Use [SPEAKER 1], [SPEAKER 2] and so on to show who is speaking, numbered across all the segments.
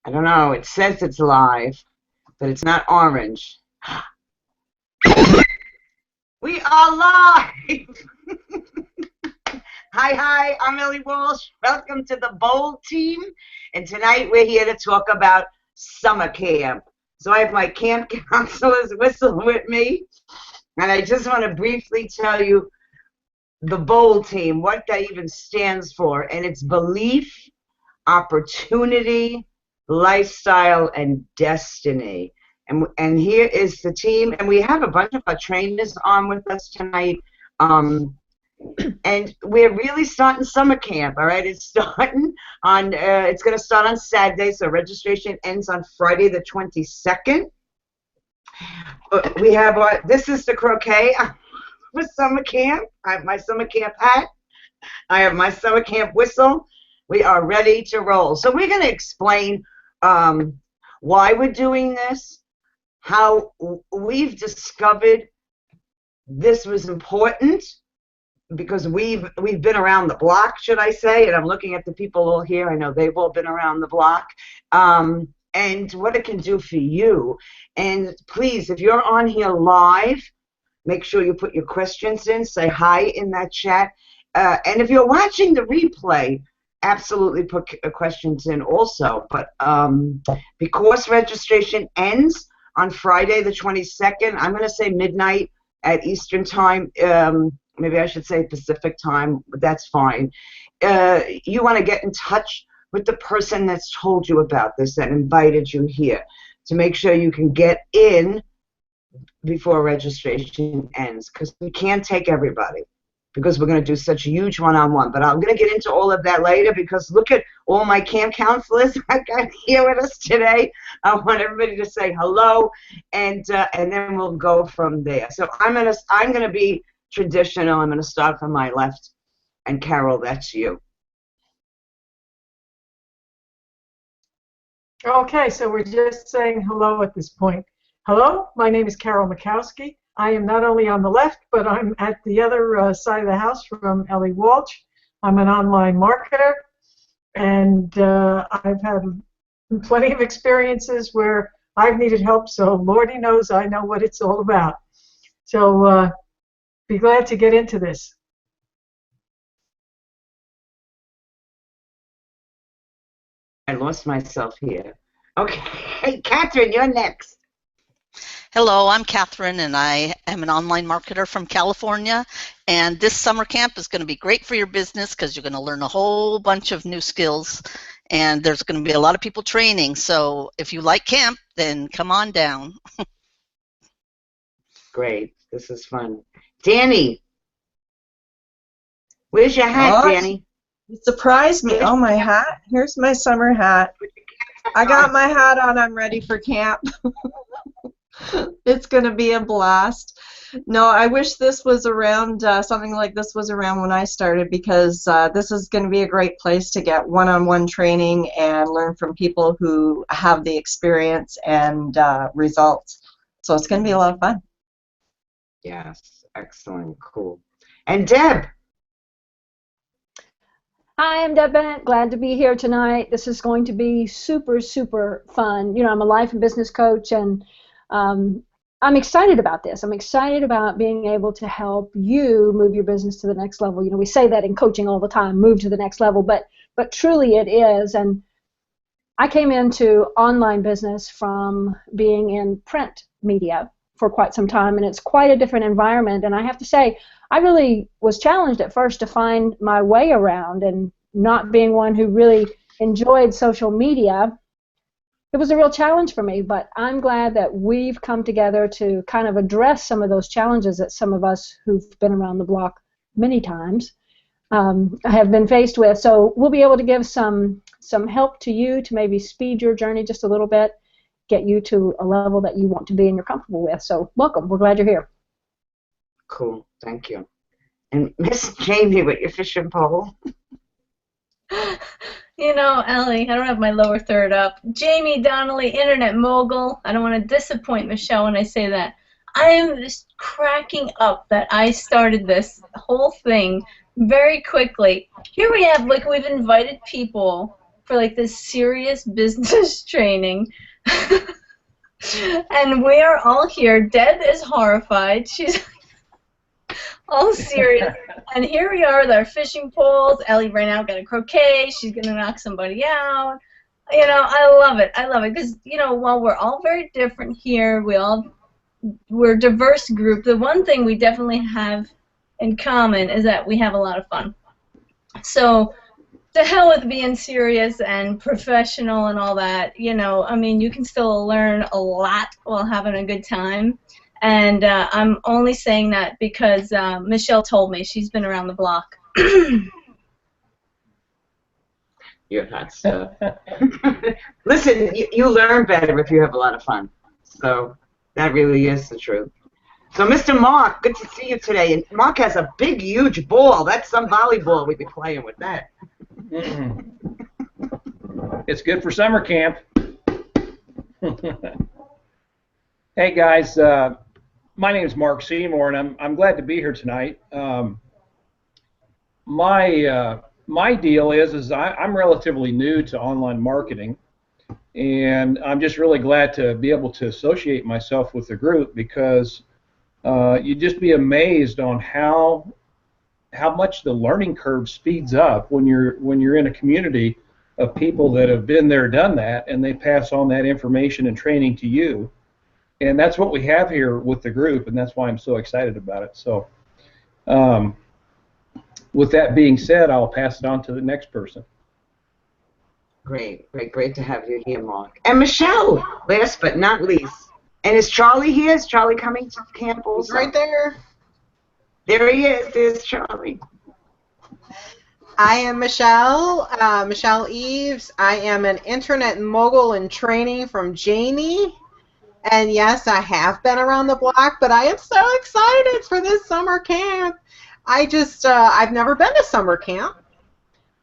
[SPEAKER 1] I don't know. It says it's live, but it's not orange. We are live! Hi, I'm Ellie Walsh. Welcome to the Bold Team. And tonight we're here to talk about summer camp. So I have my camp counselor's whistle with me. And I just want to briefly tell you the Bold Team, what that even stands for. And it's belief, opportunity, lifestyle, and destiny. And here is the team. And we have a bunch of our trainers on with us tonight. And we're really starting summer camp, all right? It's starting on, it's going to start on Saturday, so registration ends on Friday the 22nd. We have, this is the croquet for summer camp. I have my summer camp hat. I have my summer camp whistle. We are ready to roll. So we're going to explain why we're doing this, how we've discovered this was important, because we've been around the block, should I say, and I'm looking at the people all here. I know they've all been around the block, and what it can do for you. And please, if you're on here live, make sure you put your questions in, say hi in that chat, and if you're watching the replay, absolutely put questions in also. But because registration ends on Friday the 22nd, I'm going to say midnight at Eastern time. Maybe I should say Pacific time, but that's fine. You want to get in touch with the person that's told you about this, that invited you here, to make sure you can get in before registration ends, because we can't take everybody, because we're going to do such a huge one-on-one. But I'm going to get into all of that later, because look at all my camp counselors I got here with us today. I want everybody to say hello, and then we'll go from there. So I'm going to be traditional. I'm going to start from my left, and Carol, that's you.
[SPEAKER 2] Okay, so we're just saying hello at this point. Hello, my name is Carol Makowski. I am not only on the left, but I'm at the other side of the house from Ellie Walsh. I'm an online marketer, and I've had plenty of experiences where I've needed help, so Lordy knows I know what it's all about. So be glad to get into this.
[SPEAKER 1] I lost myself here. Okay, Catherine, you're next.
[SPEAKER 3] Hello, I'm Catherine, and I am an online marketer from California. And this summer camp is going to be great for your business, because you're going to learn a whole bunch of new skills, and there's going to be a lot of people training. So if you like camp, then come on down.
[SPEAKER 1] Great, this is fun. Danny, where's your hat, Danny?
[SPEAKER 4] You surprised me. Oh, my hat. Here's my summer hat. I got my hat on. I'm ready for camp. It's going to be a blast. No, I wish this was around, something like this was around when I started, because this is going to be a great place to get one-on-one training and learn from people who have the experience and results. So it's going to be a lot of fun.
[SPEAKER 1] Yes, excellent, cool. And Deb.
[SPEAKER 5] Hi, I'm Deb Bennett. Glad to be here tonight. This is going to be super, super fun. You know, I'm a life and business coach, and I'm excited about this. I'm excited about being able to help you move your business to the next level. You know, we say that in coaching all the time, move to the next level, but truly it is. And I came into online business from being in print media for quite some time, and it's quite a different environment. And I have to say, I really was challenged at first to find my way around, and not being one who really enjoyed social media. It was a real challenge for me, but I'm glad that we've come together to kind of address some of those challenges that some of us who've been around the block many times have been faced with. So we'll be able to give some help to you to maybe speed your journey just a little bit, get you to a level that you want to be and you're comfortable with. So welcome. We're glad you're here.
[SPEAKER 1] Cool. Thank you. And Miss Jamie with your fishing pole.
[SPEAKER 6] You know, Ellie, I don't have my lower third up. Jamie Donnelly, internet mogul. I don't want to disappoint Michelle when I say that. I am just cracking up that I started this whole thing very quickly. Here we have, like, we've invited people for like this serious business training. And we are all here. Deb is horrified. She's all serious. And here we are with our fishing poles. Ellie ran out, got a croquet. She's going to knock somebody out. You know, I love it. I love it because, you know, while we're all very different here, we're a diverse group. The one thing we definitely have in common is that we have a lot of fun. So to hell with being serious and professional and all that, you know, I mean, you can still learn a lot while having a good time. And I'm only saying that because Michelle told me. She's been around the block.
[SPEAKER 1] You're hot stuff. Listen, you learn better if you have a lot of fun. So that really is the truth. So, Mr. Mark, good to see you today. And Mark has a big, huge ball. That's some volleyball we'd be playing with that.
[SPEAKER 7] It's good for summer camp. Hey guys, my name is Mark Seymour, and I'm glad to be here tonight. My deal is I'm relatively new to online marketing, and I'm just really glad to be able to associate myself with the group because you'd just be amazed on how much the learning curve speeds up when you're in a community of people that have been there, done that, and they pass on that information and training to you. And that's what we have here with the group, and that's why I'm so excited about it. So with that being said, I'll pass it on to the next person.
[SPEAKER 1] Great to have you here, Mark. And Michelle, last but not least. And is Charlie here? Is Charlie coming to camp also?
[SPEAKER 8] Right there.
[SPEAKER 1] There he is. There's Charlie.
[SPEAKER 8] I am Michelle, Michelle Eves. I am an internet mogul in training from Jamie. And yes, I have been around the block, but I am so excited for this summer camp. I've never been to summer camp,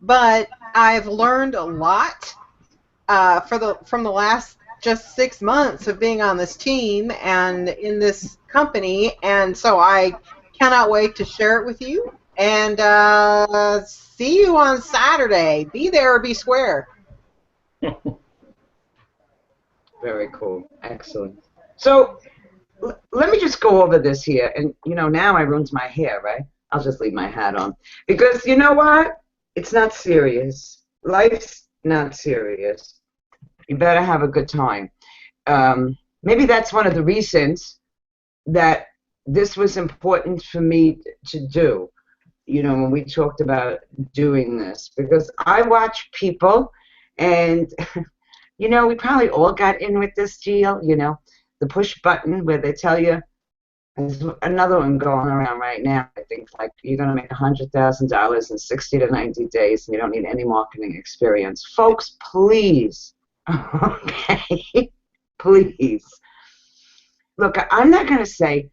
[SPEAKER 8] but I've learned a lot from the last just 6 months of being on this team and in this company, and so I cannot wait to share it with you. And see you on Saturday. Be there or be square.
[SPEAKER 1] Very cool. Excellent. So let me just go over this here. And, you know, now I ruined my hair, right? I'll just leave my hat on. Because you know what? It's not serious. Life's not serious. You better have a good time. Maybe that's one of the reasons that this was important for me to do, you know, when we talked about doing this. Because I watch people, and, you know, we probably all got in with this deal, you know, the push button where they tell you, there's another one going around right now, I think, like you're going to make $100,000 in 60 to 90 days and you don't need any marketing experience. Folks, please, okay, please. Look, I'm not going to say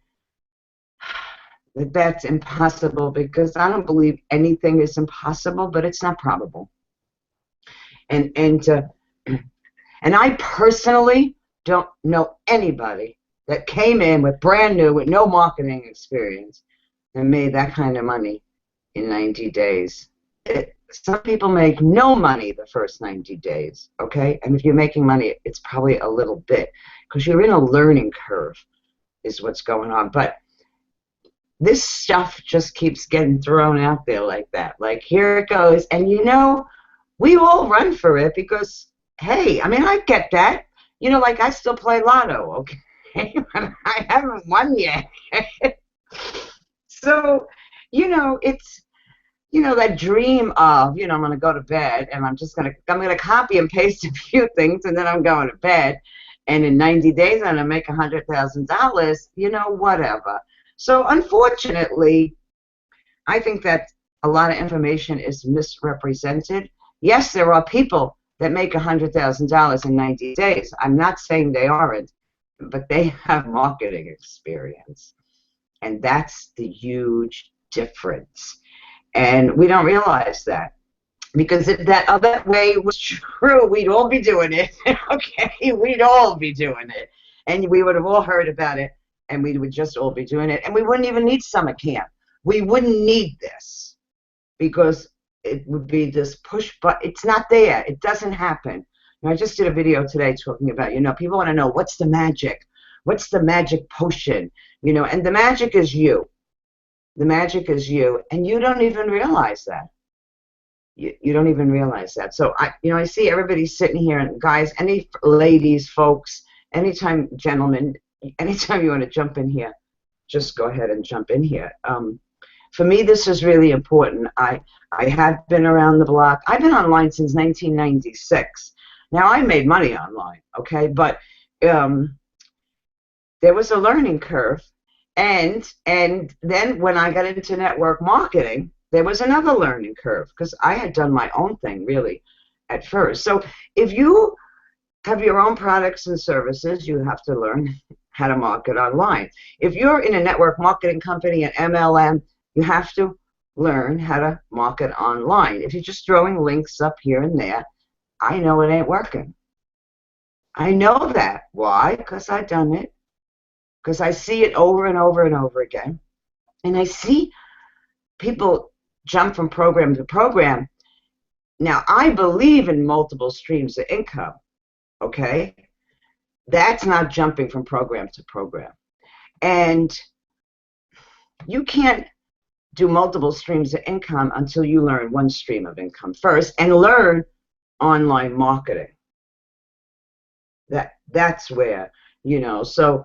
[SPEAKER 1] that that's impossible because I don't believe anything is impossible, but it's not probable. And I personally don't know anybody that came in with brand new, with no marketing experience, and made that kind of money in 90 days. Some people make no money the first 90 days, okay? And if you're making money, it's probably a little bit, because you're in a learning curve is what's going on. But this stuff just keeps getting thrown out there like that. Like, here it goes. And, you know, we all run for it because, hey, I mean, I get that. You know, like, I still play lotto, okay? I haven't won yet. So, you know, it's, you know, that dream of, you know, I'm going to go to bed and I'm going to copy and paste a few things and then I'm going to bed. And in 90 days, I'm going to make $100,000, you know, whatever. So, unfortunately, I think that a lot of information is misrepresented. Yes, there are people that make $100,000 in 90 days. I'm not saying they aren't, but they have marketing experience. And that's the huge difference. And we don't realize that. Because if that other way was true, we'd all be doing it. Okay? We'd all be doing it. And we would have all heard about it, and we would just all be doing it. And we wouldn't even need summer camp. We wouldn't need this. Because it would be this push, but it's not there. It doesn't happen. I just did a video today talking about, people want to know what's the magic. What's the magic potion? And the magic is you. The magic is you, and you don't even realize that. You don't even realize that. So I see everybody sitting here, and guys, any ladies, folks, anytime, gentlemen, anytime you want to jump in here, just go ahead and jump in here. For me, this is really important. I have been around the block. I've been online since 1996. Now, I made money online, okay, but there was a learning curve, and then when I got into network marketing, there was another learning curve because I had done my own thing really at first. So if you have your own products and services, you have to learn how to market online. If you're in a network marketing company, an MLM, you have to learn how to market online. If you're just throwing links up here and there, I know it ain't working. I know that. Why? Because I've done it. Because I see it over and over and over again. And I see people jump from program to program. Now, I believe in multiple streams of income, okay? That's not jumping from program to program. And you can't do multiple streams of income until you learn one stream of income first and learn online marketing. That's where, so,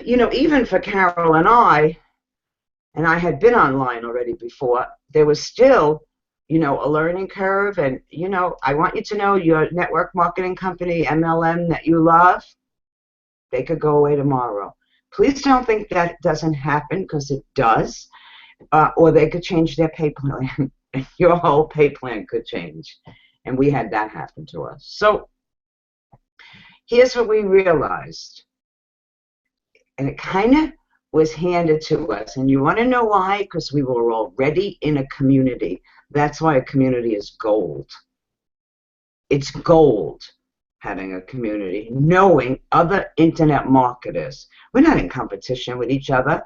[SPEAKER 1] even for Carol and I had been online already before, there was still, a learning curve. And, I want you to know your network marketing company, MLM, that you love, they could go away tomorrow. Please don't think that doesn't happen, because it does. Or they could change their pay plan. Your whole pay plan could change. And we had that happen to us. So here's what we realized. And it kind of was handed to us. And you want to know why? Because we were already in a community. That's why a community is gold. It's gold, having a community, knowing other internet marketers. We're not in competition with each other.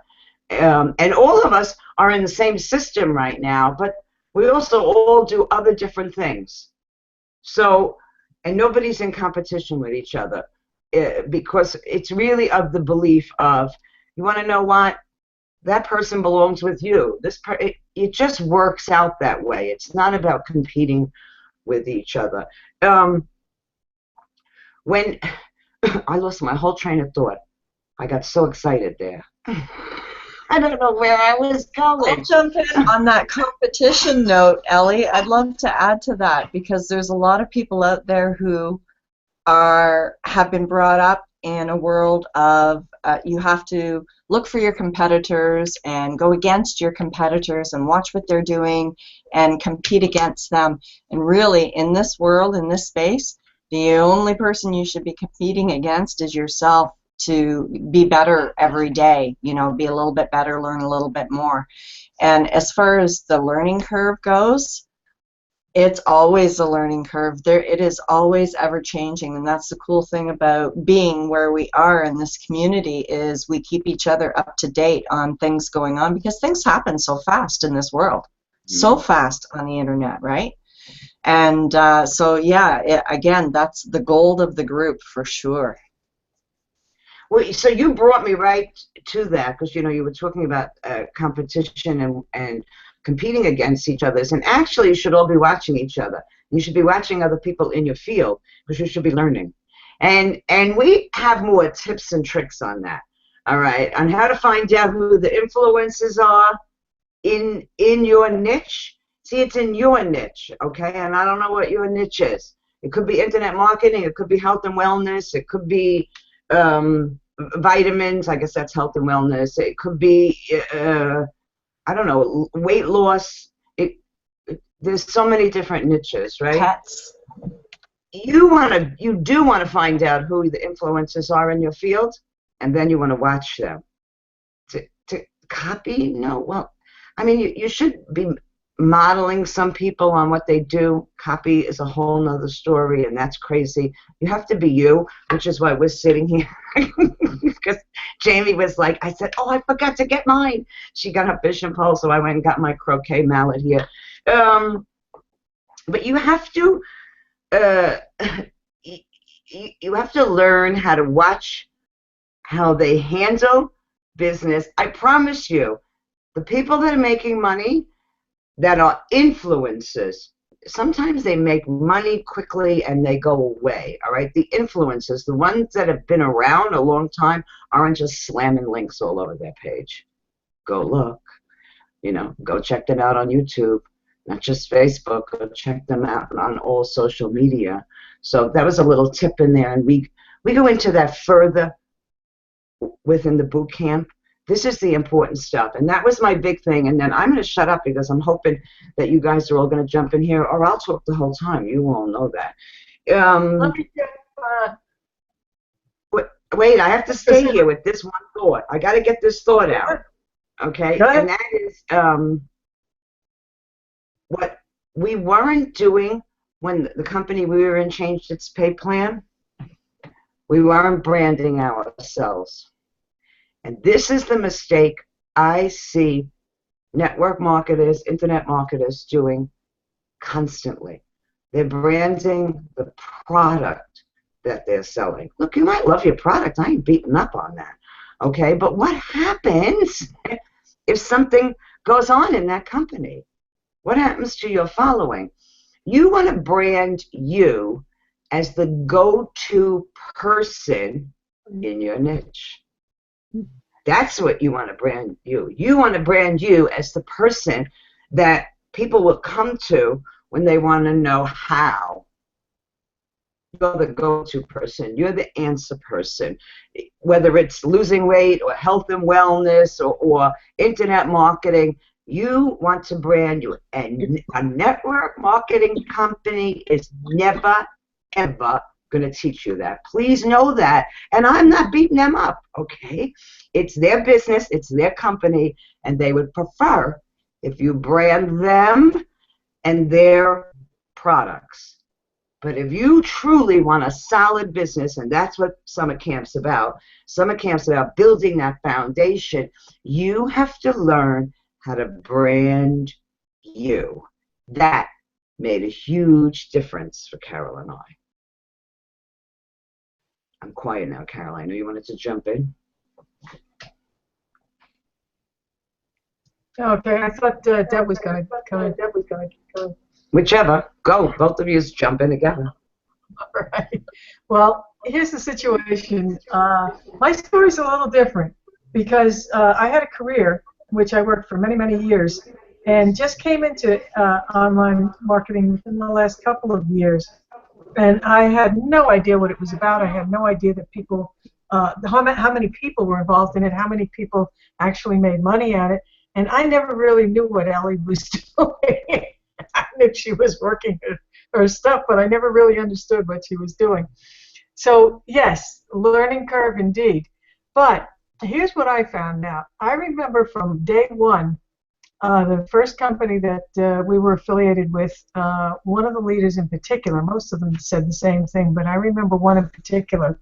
[SPEAKER 1] And all of us are in the same system right now, but we also all do other different things. So, and nobody's in competition with each other, because it's really of the belief of, you want to know what? That person belongs with you. It just works out that way. It's not about competing with each other. When I lost my whole train of thought, I got so excited there. I don't know where I was going.
[SPEAKER 4] I'll jump in on that competition note, Ellie. I'd love to add to that, because there's a lot of people out there who have been brought up in a world of you have to look for your competitors and go against your competitors and watch what they're doing and compete against them. And really, in this world, in this space, the only person you should be competing against is yourself, to be better every day, be a little bit better, learn a little bit more. And as far as the learning curve goes, it's always a learning curve. It is always ever changing, and that's the cool thing about being where we are in this community, is we keep each other up to date on things going on, because things happen so fast in this world, so fast on the internet, right? And so yeah, again, that's the gold of the group for sure.
[SPEAKER 1] Well, so you brought me right to that, because you were talking about competition and competing against each other. And actually, you should all be watching each other. You should be watching other people in your field, because you should be learning. And we have more tips and tricks on that. All right, on how to find out who the influencers are in your niche. See, it's in your niche, okay? And I don't know what your niche is. It could be internet marketing. It could be health and wellness. It could be vitamins, I guess that's health and wellness. It could be, I don't know, weight loss. There's so many different niches, right?
[SPEAKER 4] Pets.
[SPEAKER 1] You do want to find out who the influencers are in your field, and then you want to watch them. To copy? No. Well, I mean, you should be modeling some people on what they do. Copy is a whole nother story, and that's crazy. You have to be you, which is why we're sitting here. Because Jamie was like, I said, oh, I forgot to get mine. She got her fishing pole, so I went and got my croquet mallet here. But you have to you have to learn how to watch how they handle business. I promise you, the people that are making money, that are influencers, sometimes they make money quickly and they go away, all right? The influencers, the ones that have been around a long time, aren't just slamming links all over their page. Go look, go check them out on YouTube, not just Facebook, go check them out on all social media. So that was a little tip in there, and we go into that further within the boot camp. This is the important stuff, and that was my big thing. And then I'm going to shut up because I'm hoping that you guys are all going to jump in here, or I'll talk the whole time. You all know that.
[SPEAKER 2] Let me get,
[SPEAKER 1] wait, I have to stay here with this one thought. I got to get this thought out, okay? And that is what we weren't doing when the company we were in changed its pay plan. We weren't branding ourselves. And this is the mistake I see network marketers, internet marketers doing constantly. They're branding the product that they're selling. Look, you might love your product. I ain't beating up on that. Okay? But what happens if something goes on in that company? What happens to your following? You want to brand you as the go-to person in your niche. That's what you want to brand you. You want to brand you as the person that people will come to when they want to know how. You're the go-to person. You're the answer person. Whether it's losing weight or health and wellness or internet marketing, you want to brand you. And a network marketing company is never, ever going to teach you that. Please know that. And I'm not beating them up, okay? It's their business, it's their company, and they would prefer if you brand them and their products. But if you truly want a solid business, and that's what summer camp's about building that foundation, you have to learn how to brand you. That made a huge difference for Carol and I. I'm quiet now, Carol. I know you wanted to jump in.
[SPEAKER 2] Okay, I thought Deb was going to.
[SPEAKER 1] Whichever. Go. Both of you jump in together.
[SPEAKER 2] All right. Well, here's the situation. My story's a little different because I had a career in which I worked for many, many years and just came into online marketing within the last couple of years. And I had no idea what it was about. I had no idea that people, how many people were involved in it, how many people actually made money at it. And I never really knew what Ellie was doing. I knew she was working her stuff, but I never really understood what she was doing. So, yes, learning curve indeed. But here's what I found out. I remember from day one, the first company that we were affiliated with, one of the leaders in particular, most of them said the same thing, but I remember one in particular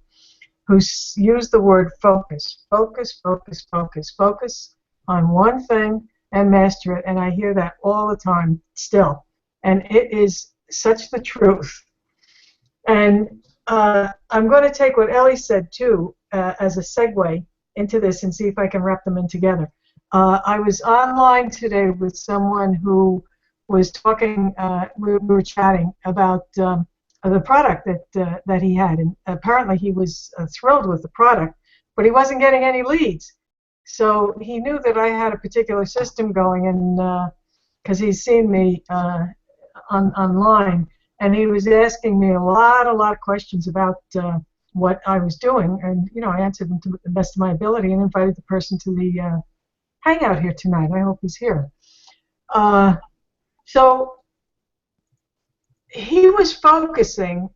[SPEAKER 2] who used the word focus. Focus, focus, focus. Focus on one thing and master it, and I hear that all the time still. And it is such the truth. And I'm going to take what Ellie said, too, as a segue into this and see if I can wrap them in together. I was online today with someone who was talking, we were chatting about the product that he had, and apparently he was thrilled with the product, but he wasn't getting any leads. So he knew that I had a particular system going, and because he's seen me online, and he was asking me a lot of questions about what I was doing, and I answered them to the best of my ability and invited the person to the hangout here tonight. I hope he's here. So he was focusing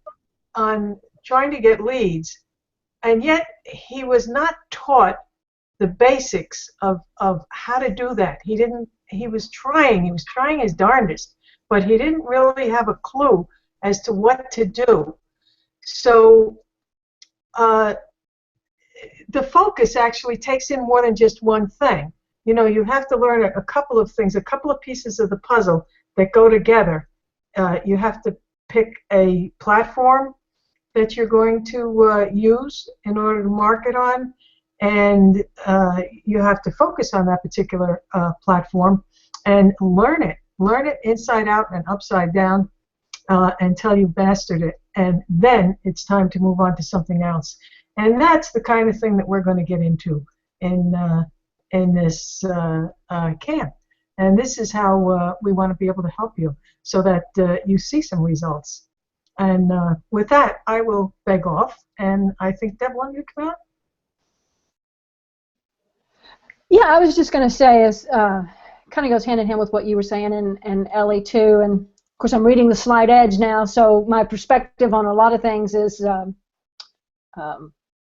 [SPEAKER 2] on trying to get leads, and yet he was not taught the basics of how to do that. He was trying his darndest, but he didn't really have a clue as to what to do. So the focus actually takes in more than just one thing. You have to learn a couple of things, a couple of pieces of the puzzle that go together. You have to pick a platform that you're going to use in order to market on, and you have to focus on that particular platform and learn it inside out and upside down until you've mastered it, and then it's time to move on to something else. And that's the kind of thing that we're going to get into in this camp. And this is how we want to be able to help you so that you see some results. And with that, I will beg off. And I think, Deb, why don't you come out?
[SPEAKER 5] Yeah, I was just going to say, is kind of goes hand in hand with what you were saying, and Ellie too. And of course, I'm reading the Slide Edge now, so my perspective on a lot of things is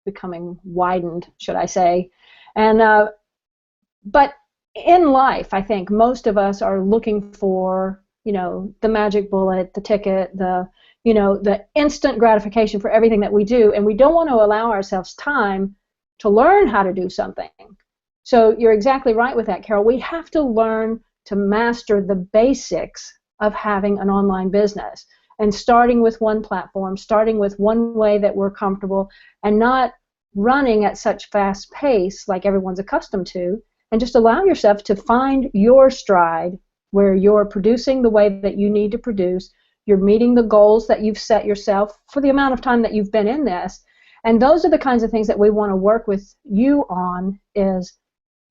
[SPEAKER 5] becoming widened, should I say. And but in life, I think most of us are looking for, the magic bullet, the ticket, the instant gratification for everything that we do, and we don't want to allow ourselves time to learn how to do something. So you're exactly right with that, Carol. We have to learn to master the basics of having an online business, and starting with one platform, starting with one way that we're comfortable, and not running at such fast pace like everyone's accustomed to, and just allow yourself to find your stride where you're producing the way that you need to produce, you're meeting the goals that you've set yourself for the amount of time that you've been in this. And those are the kinds of things that we want to work with you on, is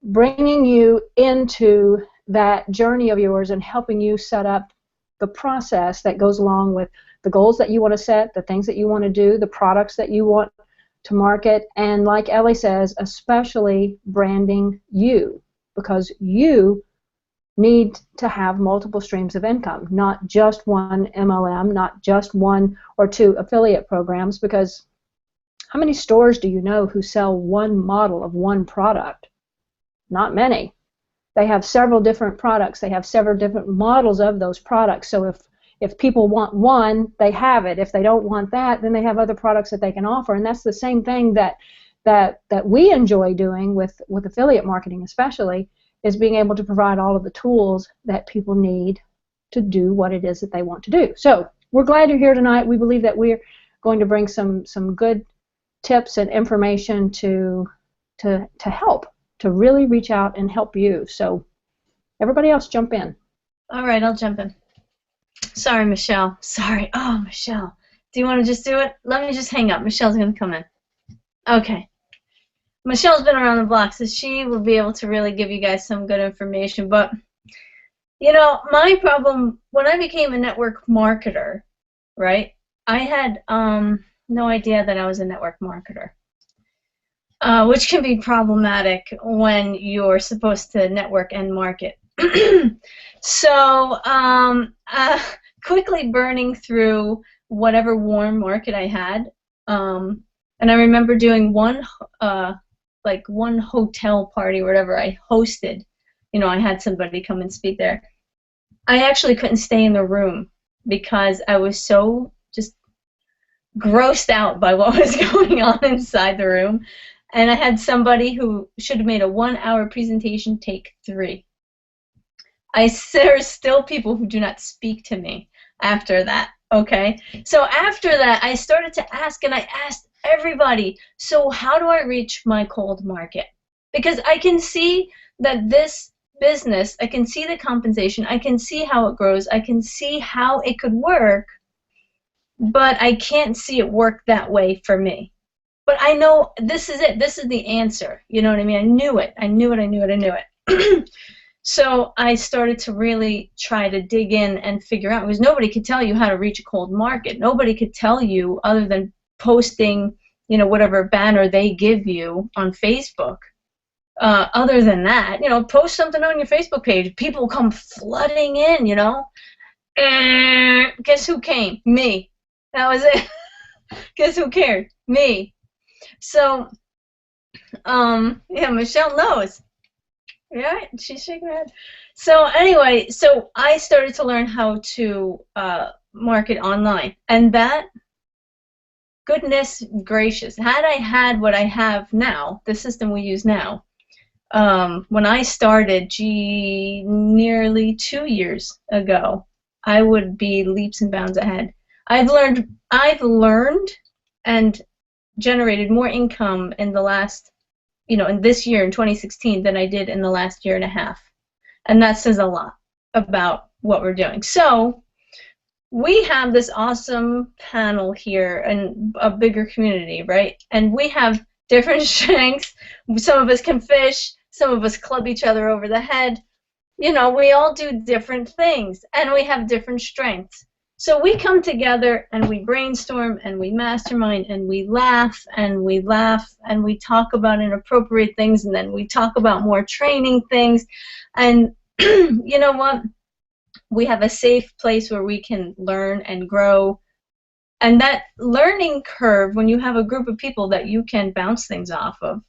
[SPEAKER 5] bringing you into that journey of yours and helping you set up the process that goes along with the goals that you want to set, the things that you want to do, the products that you want to market, and like Ellie says, especially branding you, because you need to have multiple streams of income, not just one MLM, not just one or two affiliate programs, because how many stores do you know who sell one model of one product? Not many. They have several different products. They have several different models of those products. So if people want one, they have it. If they don't want that, then they have other products that they can offer. And that's the same thing that we enjoy doing with affiliate marketing, especially, is being able to provide all of the tools that people need to do what it is that they want to do. So we're glad you're here tonight. We believe that we're going to bring some good tips and information to help, to really reach out and help you. So everybody else jump in.
[SPEAKER 6] All right, I'll jump in. Sorry, Michelle. Sorry. Oh, Michelle. Do you want to just do it? Let me just hang up. Michelle's going to come in. Okay. Michelle's been around the block, so she will be able to really give you guys some good information. But, my problem, when I became a network marketer, right, I had no idea that I was a network marketer, which can be problematic when you're supposed to network and market. So quickly burning through whatever warm market I had, and I remember doing one hotel party or whatever I hosted. I had somebody come and speak there. I actually couldn't stay in the room because I was so just grossed out by what was going on inside the room. And I had somebody who should have made a 1-hour presentation take 3. There are still people who do not speak to me after that, okay? So after that, I started to ask, and I asked everybody, so how do I reach my cold market? Because I can see that this business, I can see the compensation, I can see how it grows, I can see how it could work, but I can't see it work that way for me. But I know this is it. This is the answer. You know what I mean? I knew it. I knew it. So I started to really try to dig in and figure out, because nobody could tell you how to reach a cold market. Nobody could tell you other than posting, whatever banner they give you on Facebook. Other than that, post something on your Facebook page. People come flooding in, And guess who came? Me. That was it. Guess who cared? Me. So, Michelle knows. Yeah, she's shaking her head. So anyway, so I started to learn how to market online, and that, goodness gracious, had I had what I have now, the system we use now, when I started, nearly 2 years ago, I would be leaps and bounds ahead. I've learned and generated more income in the last, in this year, in 2016, than I did in the last year and a half. And that says a lot about what we're doing. So we have this awesome panel here and a bigger community, right? And we have different strengths. Some of us can fish. Some of us club each other over the head. We all do different things, and we have different strengths. So we come together and we brainstorm and we mastermind and we laugh and we talk about inappropriate things, and then we talk about more training things. And you know what? We have a safe place where we can learn and grow. And that learning curve, when you have a group of people that you can bounce things off of,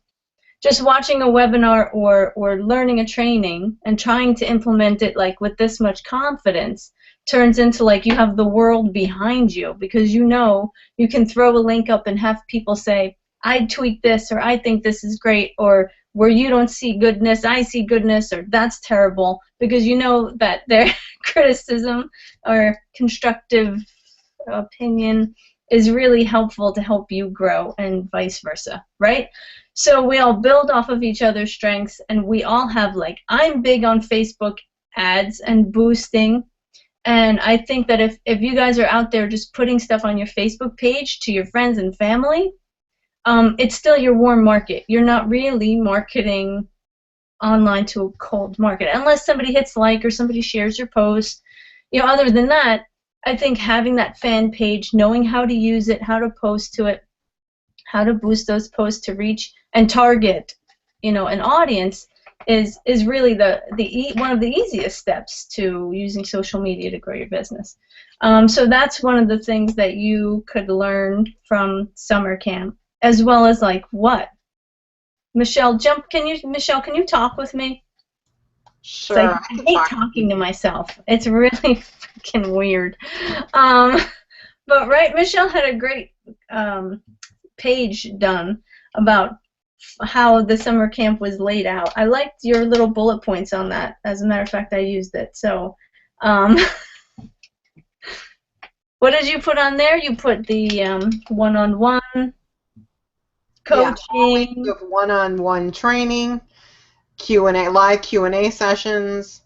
[SPEAKER 6] just watching a webinar or learning a training and trying to implement it like with this much confidence turns into like you have the world behind you, because you can throw a link up and have people say, I tweak this, or I think this is great, or where you don't see goodness, I see goodness, or that's terrible, because you know that their criticism or constructive opinion is really helpful to help you grow, and vice versa, right? So we all build off of each other's strengths, and we all have, like, I'm big on Facebook ads and boosting, and I think that if you guys are out there just putting stuff on your Facebook page to your friends and family, it's still your warm market. You're not really marketing online to a cold market, unless somebody hits like or somebody shares your post. Other than that, I think having that fan page, knowing how to use it, how to post to it, how to boost those posts to reach and target, an audience is really one of the easiest steps to using social media to grow your business. So that's one of the things that you could learn from summer camp, as well as like what? Michelle, can you talk with me?
[SPEAKER 8] Sure.
[SPEAKER 6] I hate talking to myself. It's really freaking weird. But right, Michelle had a great page done about how the summer camp was laid out. I liked your little bullet points on that. As a matter of fact, I used it. So, what did you put on there? You put the one-on-one coaching.
[SPEAKER 8] Yeah, one-on-one training, Q&A, live Q&A sessions.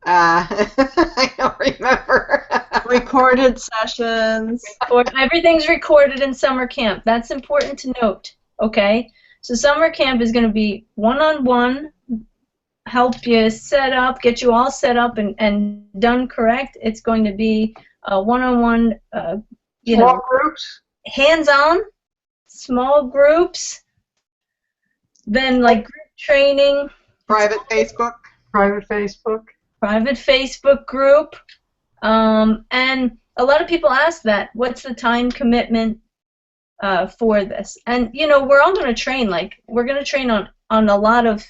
[SPEAKER 8] I don't remember.
[SPEAKER 4] Recorded sessions.
[SPEAKER 6] Everything's recorded in summer camp. That's important to note, okay? So summer camp is going to be one-on-one, help you set up, get you all set up and done correct. It's going to be one-on-one,
[SPEAKER 2] small groups,
[SPEAKER 6] hands-on, small groups, then like group training.
[SPEAKER 8] Private Facebook
[SPEAKER 6] group. And a lot of people ask that, what's the time commitment for this? And, we're all going to train, we're going to train on a lot of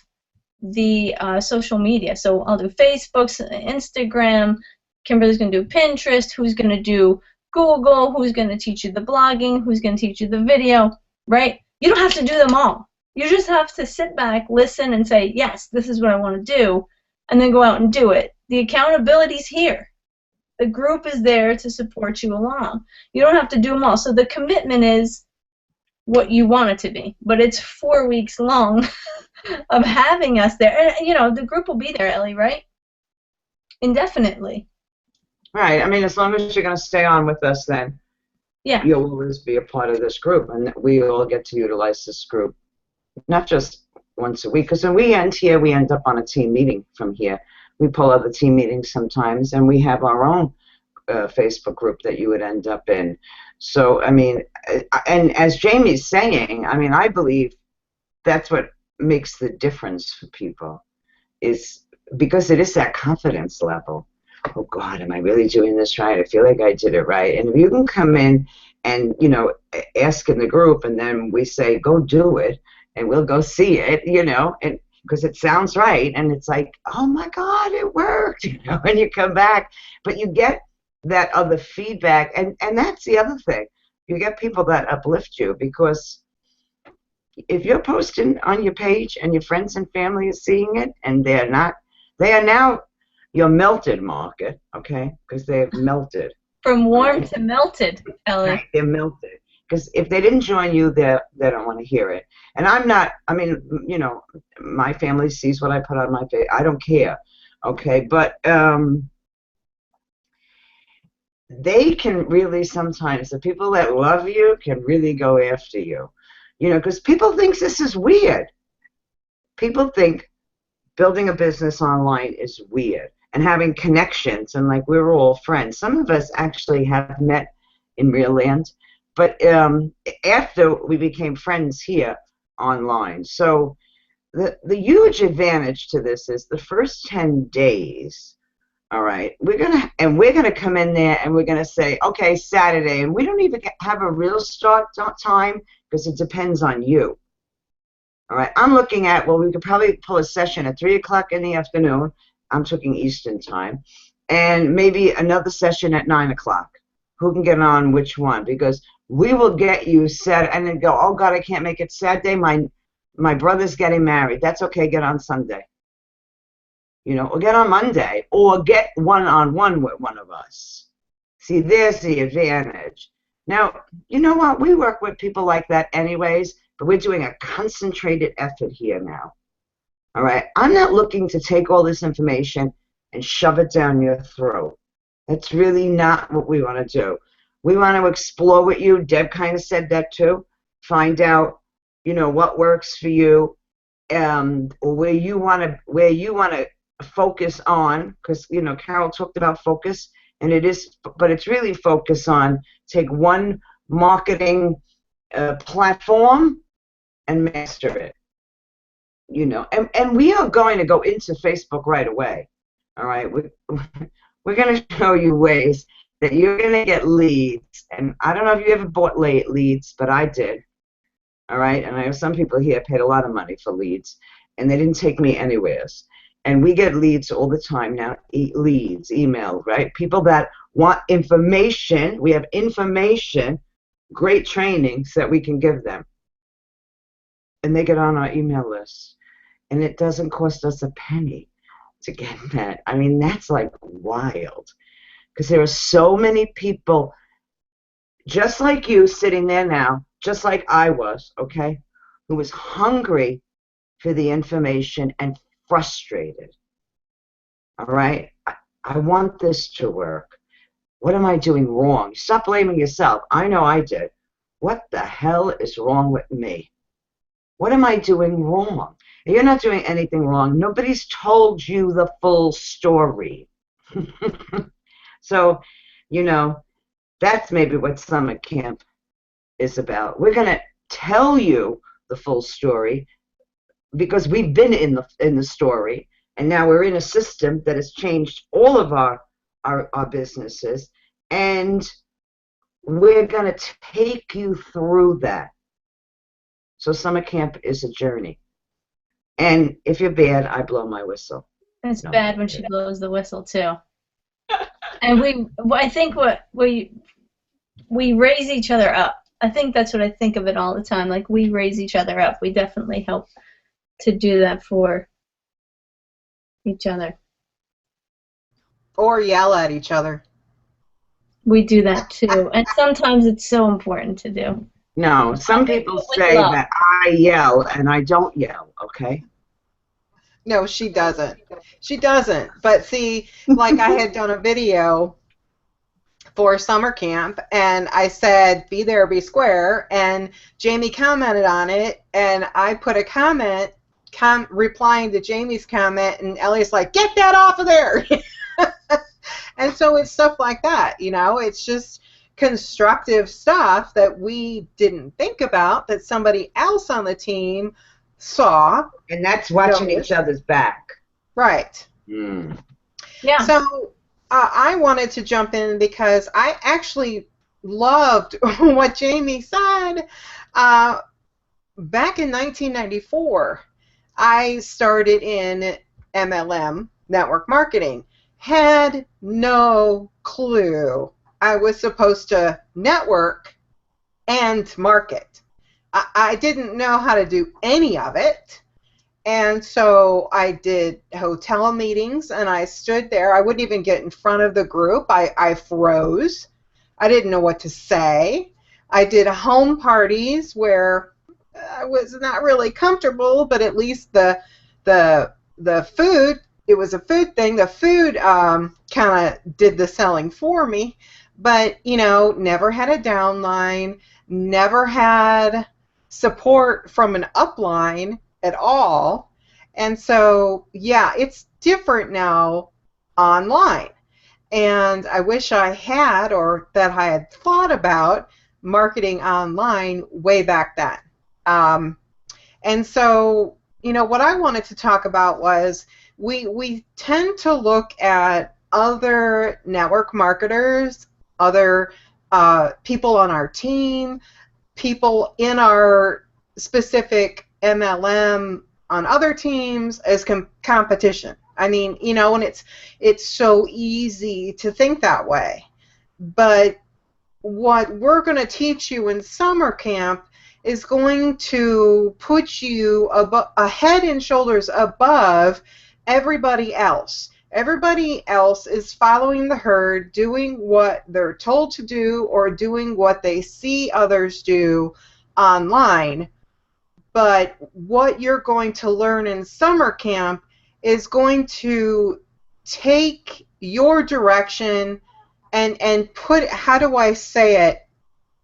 [SPEAKER 6] the social media. So I'll do Facebook, Instagram, Kimberly's going to do Pinterest, who's going to do Google, who's going to teach you the blogging, who's going to teach you the video, right? You don't have to do them all. You just have to sit back, listen, and say, yes, this is what I want to do, and then go out and do it. The accountability's here. The group is there to support you along. You don't have to do them all. So the commitment is what you want it to be. But it's 4 weeks long of having us there. And, the group will be there, Ellie, right? Indefinitely.
[SPEAKER 1] Right. I mean, as long as you're going to stay on with us, then you'll always be a part of this group. And we all get to utilize this group, not just once a week. Because when we end here, we end up on a team meeting from here. We pull other team meetings sometimes, and we have our own Facebook group that you would end up in. So, I mean, and as Jamie's saying, I mean, I believe that's what makes the difference for people, is because it is that confidence level. Oh, God, am I really doing this right? I feel like I did it right. And if you can come in and, ask in the group, and then we say, go do it, and we'll go see it, and because it sounds right, and it's like, oh my God, it worked, and you come back, but you get that other feedback, and that's the other thing. You get people that uplift you, because if you're posting on your page and your friends and family are seeing it and they are now your melted market, okay? Because they've melted.
[SPEAKER 6] From warm to melted, Ellie.
[SPEAKER 1] Right, they're melted. Because if they didn't join you, they don't want to hear it. And I'm not, I mean, you know, my family sees what I put on my page. I don't care, okay? But they can really sometimes, the people that love you can really go after you. You know, because people think this is weird. People think building a business online is weird. And having connections, and like we're all friends. Some of us actually have met in real land, but after we became friends here online. So the huge advantage to this is the first 10 days, all right, we're gonna come in there and we're gonna say, okay, Saturday, and we don't even have a real start time because it depends on you. All right, I'm looking at, well, we could probably pull a session at 3 o'clock in the afternoon. I'm talking Eastern time, and maybe another session at 9 o'clock. Who can get on which one? Because we will get you set and then go, oh God, I can't make it Saturday. My brother's getting married. That's okay. Get on Sunday. You know, or get on Monday, or get one-on-one with one of us. See, there's the advantage. Now, you know what? We work with people like that anyways, but we're doing a concentrated effort here now. All right, I'm not looking to take all this information and shove it down your throat. That's really not what we want to do. We want to explore with you. Deb kind of said that too. Find out, you know, what works for you, or where you want to focus on. Because you know, Carol talked about focus, and it is, but it's really focus on take one marketing platform and master it. You know, and we are going to go into Facebook right away. All right, we're going to show you ways that you're going to get leads. And I don't know if you ever bought leads, but I did. All right, and I have some people here paid a lot of money for leads, and they didn't take me anywheres. And we get leads all the time now, leads, email, right? People that want information. We have information, great trainings that we can give them. And they get on our email list. And it doesn't cost us a penny to get that. I mean, that's like wild. Because there are so many people just like you sitting there now, just like I was, okay, who was hungry for the information and frustrated. All right? I want this to work. What am I doing wrong? Stop blaming yourself. I know I did. What the hell is wrong with me? What am I doing wrong? You're not doing anything wrong. Nobody's told you the full story. So, you know, that's maybe what summer camp is about. We're going to tell you the full story because we've been in the story, and now we're in a system that has changed all of our businesses, and we're going to take you through that. So summer camp is a journey. And if you're bad, I blow my whistle.
[SPEAKER 6] It's bad when she blows the whistle too. And I think we raise each other up. I think that's what I think of it all the time. Like, we raise each other up. We definitely help to do that for each other.
[SPEAKER 8] Or yell at each other.
[SPEAKER 6] We do that too. And sometimes it's so important to do.
[SPEAKER 1] No, some people say that I yell, and I don't yell, okay?
[SPEAKER 8] No, she doesn't. She doesn't. But see, like I had done a video for summer camp, and I said, be there, be square, and Jamie commented on it, and I put a comment replying to Jamie's comment, and Ellie's like, get that off of there! And so it's stuff like that, you know? It's just constructive stuff that we didn't think about that somebody else on the team saw.
[SPEAKER 1] And that's watching each other's back.
[SPEAKER 8] Right.
[SPEAKER 1] Mm.
[SPEAKER 6] Yeah.
[SPEAKER 8] So I wanted to jump in because I actually loved what Jamie said. Back in 1994, I started in MLM, network marketing. Had no clue I was supposed to network and market. I didn't know how to do any of it. And so I did hotel meetings, and I stood there. I wouldn't even get in front of the group. I froze. I didn't know what to say. I did home parties where I was not really comfortable, but at least the food, it was a food thing. The food kind of did the selling for me. But, you know, never had a downline, never had support from an upline at all. And so, yeah, it's different now online. And I wish I had, or that I had thought about marketing online way back then. And so, you know, what I wanted to talk about was we tend to look at other network marketers, other people on our team, people in our specific MLM on other teams as competition. I mean, you know, and it's so easy to think that way. But what we're going to teach you in summer camp is going to put you a head and shoulders above everybody else. Everybody else is following the herd, doing what they're told to do or doing what they see others do online. But what you're going to learn in summer camp is going to take your direction and put, how do I say it,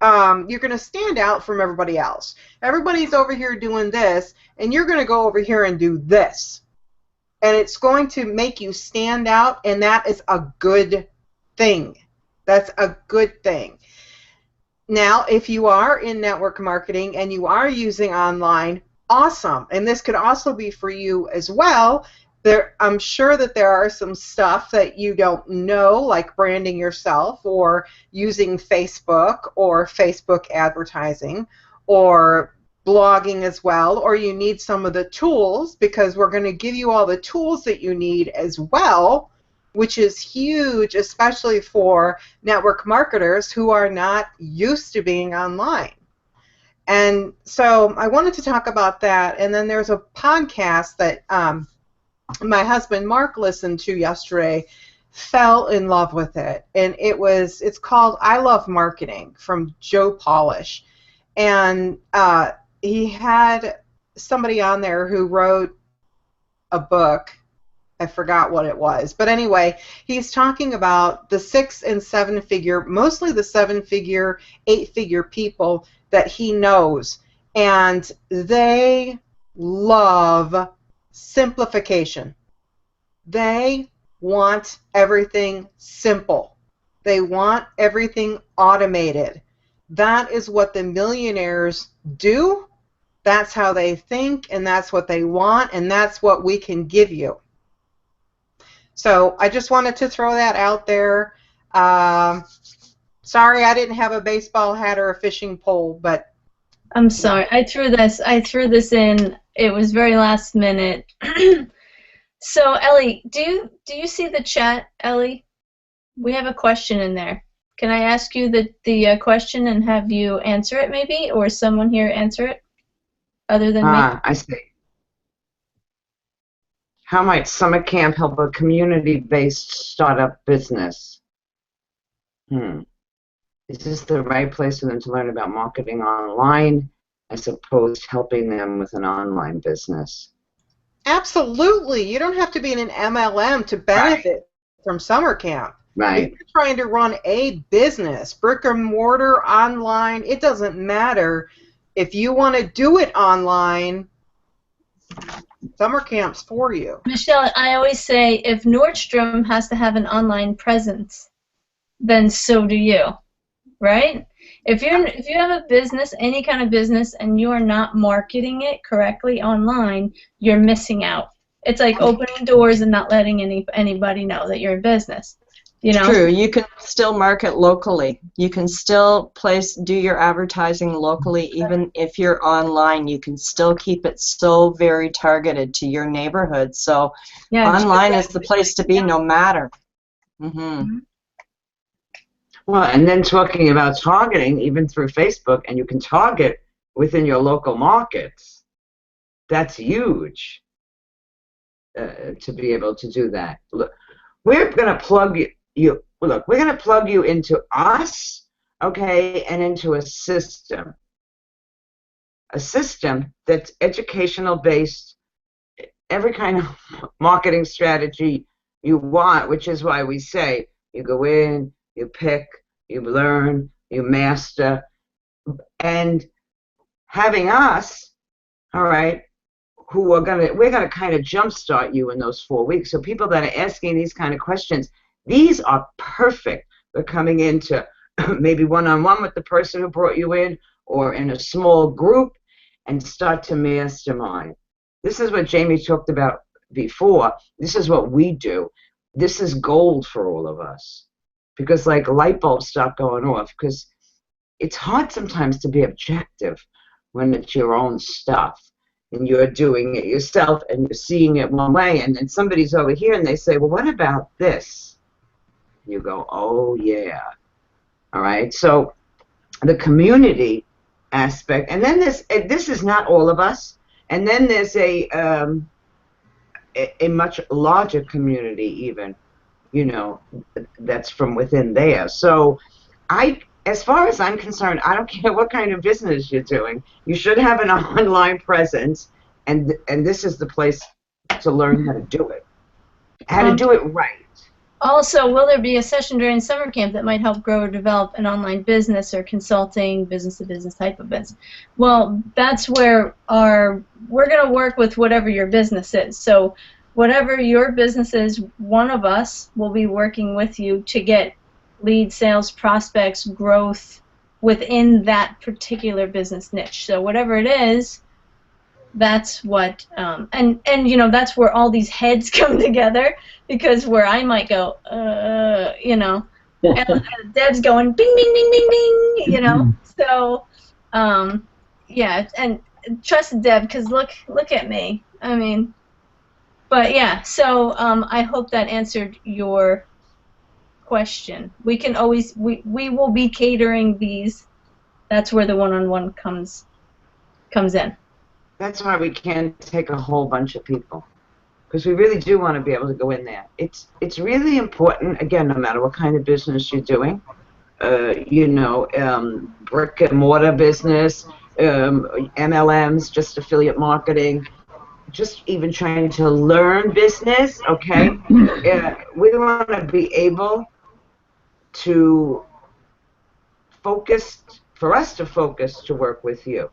[SPEAKER 8] you're going to stand out from everybody else. Everybody's over here doing this, and you're going to go over here and do this. And it's going to make you stand out, and that is a good thing. That's a good thing. Now, if you are in network marketing and you are using online, awesome. And this could also be for you as well. I'm sure that there are some stuff that you don't know, like branding yourself or using Facebook or Facebook advertising or blogging as well, or you need some of the tools, because we're going to give you all the tools that you need as well, which is huge, especially for network marketers who are not used to being online. And so I wanted to talk about that. And then there's a podcast that my husband Mark listened to yesterday, fell in love with it, and it's called I Love Marketing from Joe Polish. And he had somebody on there who wrote a book. I forgot what it was. But anyway, he's talking about the 6- and 7-figure, mostly the 7-figure, 8-figure people that he knows. And they love simplification. They want everything simple. They want everything automated. That is what the millionaires do. That's how they think, and that's what they want, and that's what we can give you. So I just wanted to throw that out there. Sorry I didn't have a baseball hat or a fishing pole, but
[SPEAKER 6] I'm sorry. I threw this in. It was very last minute. So Ellie, do you see the chat, Ellie? We have a question in there. Can I ask you the question and have you answer it maybe, or someone here answer it other than me?
[SPEAKER 1] I see. How might summer camp help a community-based startup business? Is this the right place for them to learn about marketing online as opposed to helping them with an online business?
[SPEAKER 8] absolutely. You don't have to be in an MLM to benefit from summer camp.
[SPEAKER 1] Right.
[SPEAKER 8] If you're trying to run a business, brick and mortar, online, it doesn't matter. If you want to do it online, summer camp's for you.
[SPEAKER 6] Michelle, I always say if Nordstrom has to have an online presence, then so do you, right? If you have a business, any kind of business, and you are not marketing it correctly online, you're missing out. It's like opening doors and not letting anybody know that you're a business. You know?
[SPEAKER 4] True. You can still market locally. You can still do your advertising locally, even if you're online. You can still keep it so very targeted to your neighborhood. So yeah, online is the place to be, no matter. Mm-hmm.
[SPEAKER 1] Well, and then talking about targeting, even through Facebook, and you can target within your local markets, that's huge to be able to do that. Look, we're going to plug you. Look, we're going to plug you into us, okay, and into a system that's educational based, every kind of marketing strategy you want, which is why we say you go in, you pick, you learn, you master, and having us, all right, we're gonna kind of jumpstart you in those 4 weeks. So people that are asking these kind of questions, these are perfect for coming into maybe one-on-one with the person who brought you in, or in a small group, and start to mastermind. This is what Jamie talked about before. This is what we do. This is gold for all of us, because like light bulbs start going off, because it's hard sometimes to be objective when it's your own stuff and you're doing it yourself and you're seeing it one way, and then somebody's over here and they say, well, what about this? You go, oh yeah. All right, so the community aspect, and then this is not all of us, and then there's a much larger community even, you know, that's from within there. So as far as I'm concerned, I don't care what kind of business you're doing, you should have an online presence, and this is the place to learn how to do it, how to do it right.
[SPEAKER 6] Also, will there be a session during summer camp that might help grow or develop an online business or consulting, business-to-business type of business? Well, that's where we're going to work with whatever your business is. So whatever your business is, one of us will be working with you to get lead, sales, prospects, growth within that particular business niche. So whatever it is, that's what, and you know, that's where all these heads come together, because where I might go, you know, and Deb's going bing, bing, bing, bing, bing, you know. So, yeah, and trust Deb, because look at me. I mean, but yeah. So I hope that answered your question. We can always we will be catering these. That's where the one-on-one comes in.
[SPEAKER 1] That's why we can't take a whole bunch of people, because we really do want to be able to go in there. It's really important, again, no matter what kind of business you're doing, you know, brick and mortar business, MLMs, just affiliate marketing, just even trying to learn business, okay? We want to be able to focus, for us to focus to work with you.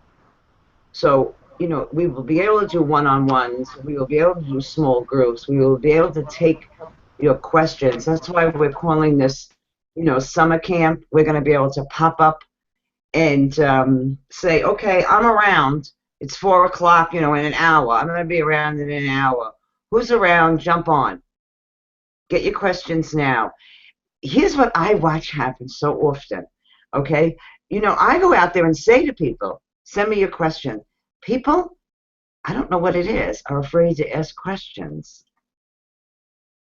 [SPEAKER 1] So, you know, we will be able to do one-on-ones, we will be able to do small groups, we will be able to take your questions. That's why we're calling this, you know, summer camp. We're going to be able to pop up and say, okay, I'm around. It's 4 o'clock, you know, in an hour. I'm going to be around in an hour. Who's around? Jump on. Get your questions now. Here's what I watch happen so often, okay? You know, I go out there and say to people, send me your question. People, I don't know what it is, are afraid to ask questions,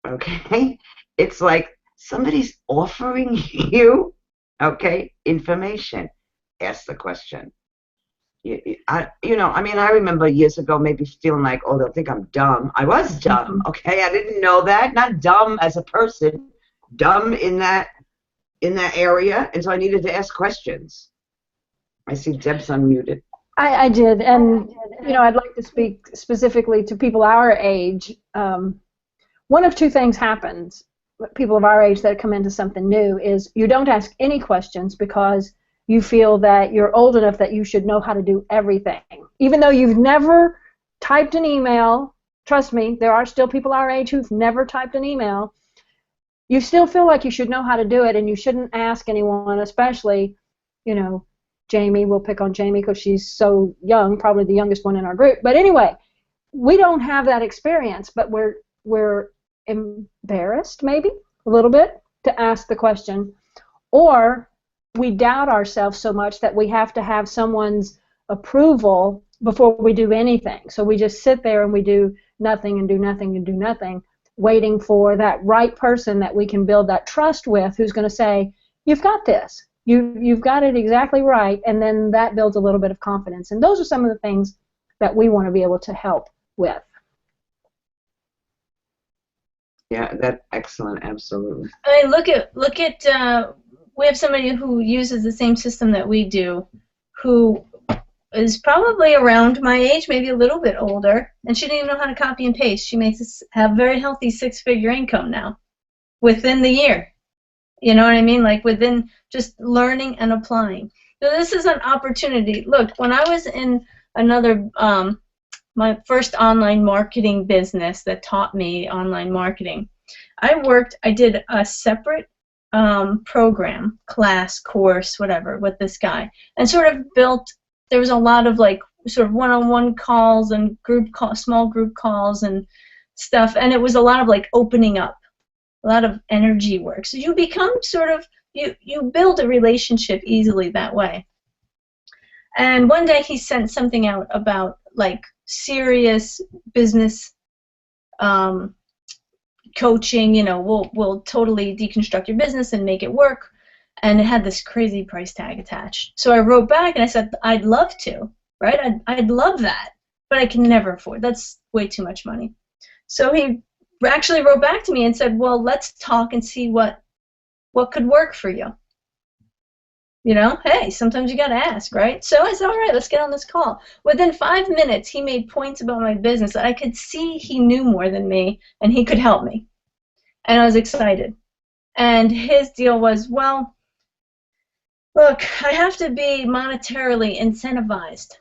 [SPEAKER 1] okay? It's like somebody's offering you, okay, information. Ask the question. You know, I mean, I remember years ago maybe feeling like, oh, they'll think I'm dumb. I was dumb, okay? I didn't know that. Not dumb as a person, dumb in that area, and so I needed to ask questions. I see Deb's unmuted.
[SPEAKER 5] I did, and you know, I'd like to speak specifically to people our age. One of two things happens. People of our age that come into something new is you don't ask any questions because you feel that you're old enough that you should know how to do everything. Even though you've never typed an email, trust me, there are still people our age who've never typed an email. You still feel like you should know how to do it, and you shouldn't ask anyone, especially, you know, Jamie. We'll pick on Jamie because she's so young, probably the youngest one in our group. But anyway, we don't have that experience, but we're embarrassed maybe a little bit to ask the question, or we doubt ourselves so much that we have to have someone's approval before we do anything. So we just sit there and we do nothing and do nothing and do nothing, waiting for that right person that we can build that trust with, who's going to say, you've got this. You've got it exactly right, and then that builds a little bit of confidence. And those are some of the things that we want to be able to help with.
[SPEAKER 1] Yeah, that's excellent. Absolutely.
[SPEAKER 6] I mean, look at we have somebody who uses the same system that we do, who is probably around my age, maybe a little bit older, and she didn't even know how to copy and paste. She makes us have very healthy 6-figure income now within the year. You know what I mean? Like within just learning and applying. So this is an opportunity. Look, when I was in another, my first online marketing business that taught me online marketing, I did a separate program, class, course, whatever, with this guy, and sort of built. There was a lot of like sort of one-on-one calls and small group calls and stuff, and it was a lot of like opening up, a lot of energy work. So you become sort of you build a relationship easily that way. And one day he sent something out about like serious business coaching. You know, we'll totally deconstruct your business and make it work. And it had this crazy price tag attached. So I wrote back and I said, I'd love to, right? I'd love that, but I can never afford. That's way too much money. So he actually wrote back to me and said, well, let's talk and see what could work for you. You know, hey, sometimes you got to ask, right? So I said, all right, let's get on this call. Within 5 minutes, he made points about my business that I could see he knew more than me and he could help me. And I was excited. And his deal was, well, look, I have to be monetarily incentivized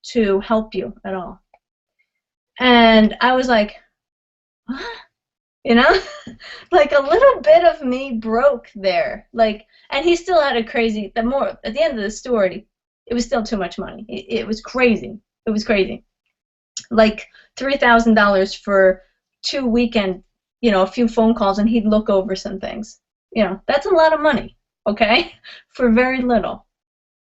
[SPEAKER 6] to help you at all. And I was like, what? You know? Like a little bit of me broke there. Like, and he still had a crazy, at the end of the story, it was still too much money. It was crazy. It was crazy. Like $3,000 for 2 weekend, you know, a few phone calls, and he'd look over some things. You know, that's a lot of money. Okay, for very little.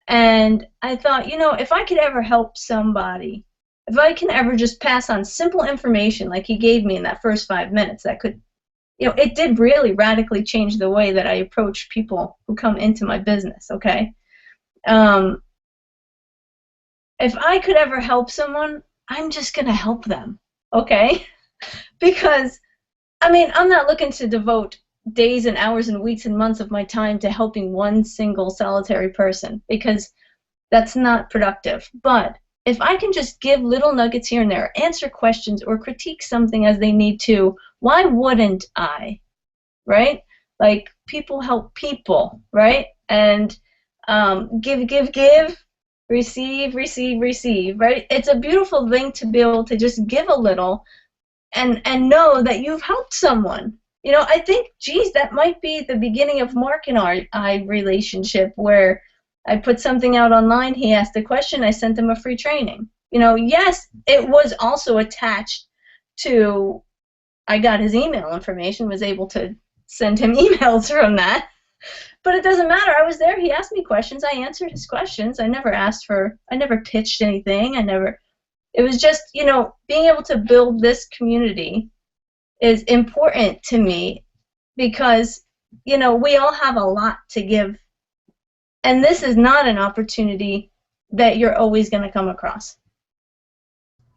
[SPEAKER 6] And I thought, you know, if I could ever help somebody, if I can ever just pass on simple information like he gave me in that first 5 minutes, that could, you know, it did really radically change the way that I approach people who come into my business, okay? If I could ever help someone, I'm just going to help them, okay? Because, I mean, I'm not looking to devote days and hours and weeks and months of my time to helping one single solitary person, because that's not productive. But if I can just give little nuggets here and there, answer questions or critique something as they need to, why wouldn't I? Right? Like, people help people, right? And give, receive, right? It's a beautiful thing to be able to just give a little and know that you've helped someone. You know, I think, geez, that might be the beginning of Mark and I relationship, where I put something out online, he asked a question, I sent him a free training. You know, yes, it was also attached to, I got his email information, was able to send him emails from that. But it doesn't matter. I was there. He asked me questions. I answered his questions. I never pitched anything. It was just, you know, being able to build this community is important to me because, you know, we all have a lot to give. And this is not an opportunity that you're always going to come across.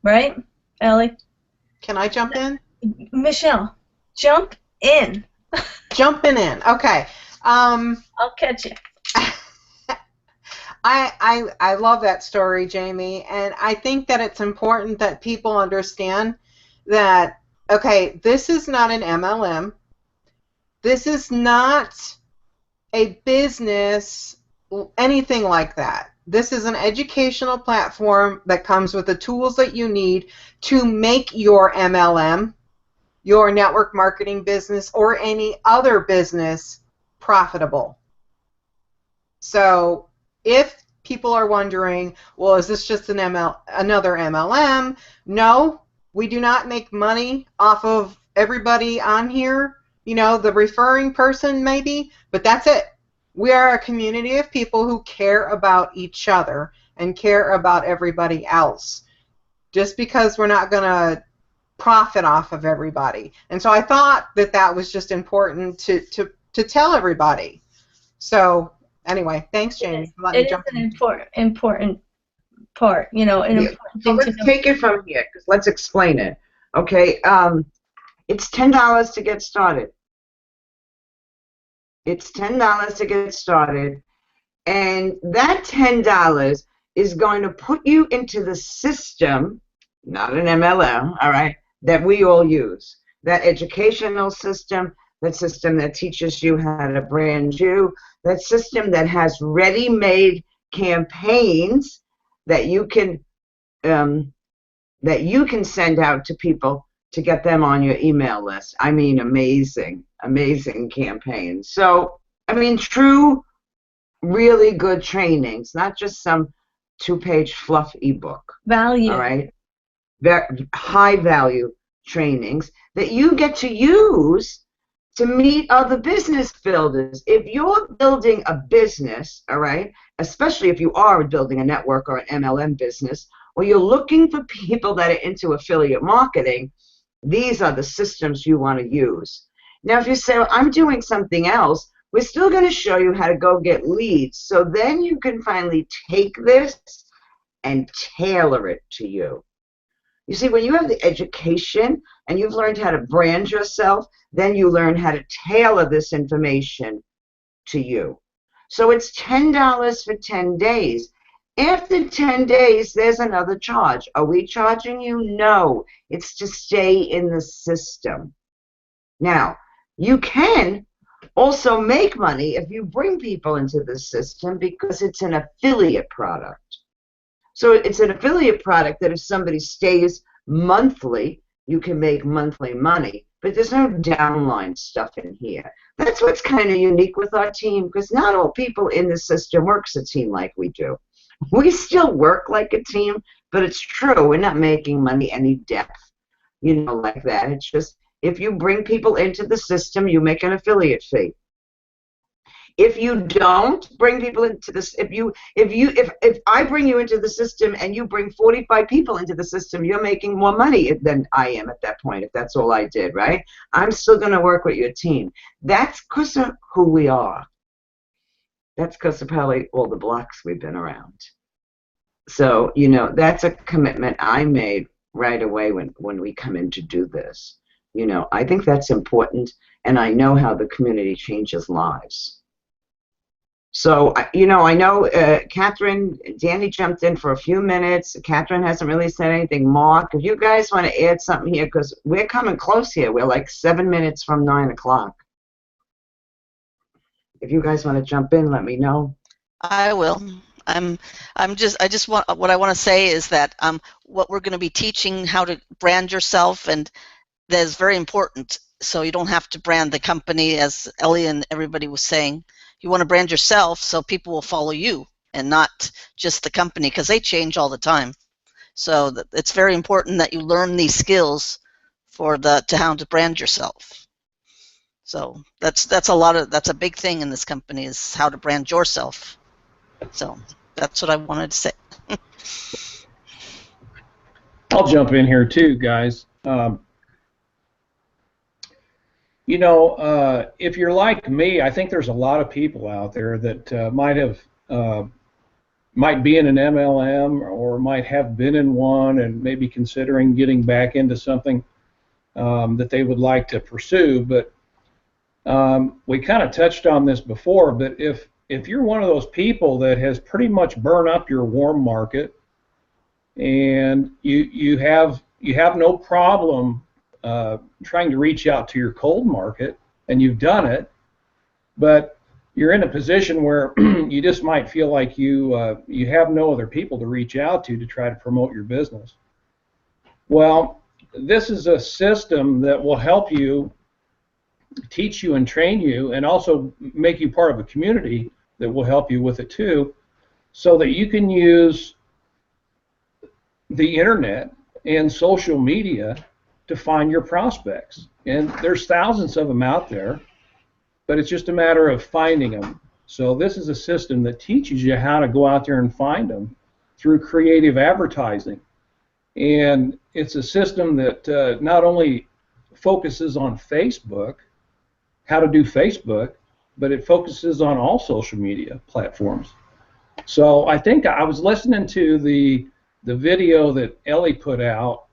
[SPEAKER 6] Right, Ellie?
[SPEAKER 8] Can I jump in?
[SPEAKER 6] Michelle, jump in.
[SPEAKER 8] Jumping in. Okay.
[SPEAKER 6] I'll catch you.
[SPEAKER 8] I love that story, Jamie, and I think that it's important that people understand that, okay, this is not an MLM. This is not a business, anything like that. This is an educational platform that comes with the tools that you need to make your MLM, your network marketing business, or any other business profitable. So if people are wondering, well, is this just another MLM? No, we do not make money off of everybody on here. You know, the referring person maybe, but that's it. We are a community of people who care about each other and care about everybody else. Just because we're not going to profit off of everybody. And so I thought that that was just important to tell everybody. So Anyway, thanks, Jamie. Let
[SPEAKER 6] It
[SPEAKER 8] me
[SPEAKER 6] is
[SPEAKER 8] jump
[SPEAKER 6] an
[SPEAKER 8] in.
[SPEAKER 6] important part, an
[SPEAKER 1] Yeah.
[SPEAKER 6] important
[SPEAKER 1] So
[SPEAKER 6] thing to
[SPEAKER 1] let's
[SPEAKER 6] know.
[SPEAKER 1] take it from here, because let's explain it. Okay, it's $10 to get started. It's $10 to get started, and that $10 is going to put you into the system, not an MLM, all right, that we all use. That educational system, that system that teaches you how to brand you, that system that has ready-made campaigns that you can send out to people to get them on your email list. I mean, amazing, amazing campaigns. So, I mean, true, really good trainings, not just some two-page fluff ebook.
[SPEAKER 6] Value.
[SPEAKER 1] All right? High-value trainings that you get to use to meet other business builders. If you're building a business, all right, especially if you are building a network or an MLM business, or you're looking for people that are into affiliate marketing, these are the systems you want to use. Now, if you say, well, I'm doing something else, we're still going to show you how to go get leads. So then you can finally take this and tailor it to you. You see, when you have the education and you've learned how to brand yourself, then you learn how to tailor this information to you. So it's $10 for 10 days. After 10 days, there's another charge. Are we charging you? No. It's to stay in the system. Now, you can also make money if you bring people into the system because it's an affiliate product. So it's an affiliate product that if somebody stays monthly, you can make monthly money. But there's no downline stuff in here. That's what's kind of unique with our team, because not all people in the system works a team like we do. We still work like a team, but it's true. We're not making money any depth, like that. It's just if you bring people into the system, you make an affiliate fee. If you don't bring people into this, if I bring you into the system and you bring 45 people into the system, you're making more money than I am at that point, if that's all I did, right? I'm still going to work with your team. That's because of who we are. That's because of probably all the blocks we've been around. So, that's a commitment I made right away when we come in to do this. I think that's important, and I know how the community changes lives. So, I know Catherine, Danny jumped in for a few minutes. Catherine hasn't really said anything. Mark, if you guys want to add something here, because we're coming close here. We're like 7 minutes from 9 o'clock. If you guys want to jump in, let me know.
[SPEAKER 3] I will. What I want to say is that what we're going to be teaching how to brand yourself, and that is very important. So you don't have to brand the company, as Ellie and everybody was saying. You want to brand yourself so people will follow you and not just the company, because they change all the time. So it's very important that you learn these skills to how to brand yourself. So that's a big thing in this company, is how to brand yourself. So that's what I wanted to say.
[SPEAKER 7] I'll jump in here too, guys. If you're like me, I think there's a lot of people out there that might be in an MLM or might have been in one and maybe considering getting back into something that they would like to pursue. But we kind of touched on this before, but if you're one of those people that has pretty much burned up your warm market and you have no problem trying to reach out to your cold market, and you've done it, but you're in a position where you just might feel like you have no other people to reach out to try to promote your business. Well, this is a system that will help you, teach you and train you, and also make you part of a community that will help you with it too, so that you can use the internet and social media to find your prospects. And there's thousands of them out there, but it's just a matter of finding them. So this is a system that teaches you how to go out there and find them through creative advertising. And it's a system that not only focuses on Facebook, how to do Facebook, but it focuses on all social media platforms. So I think I was listening to the video that Ellie put out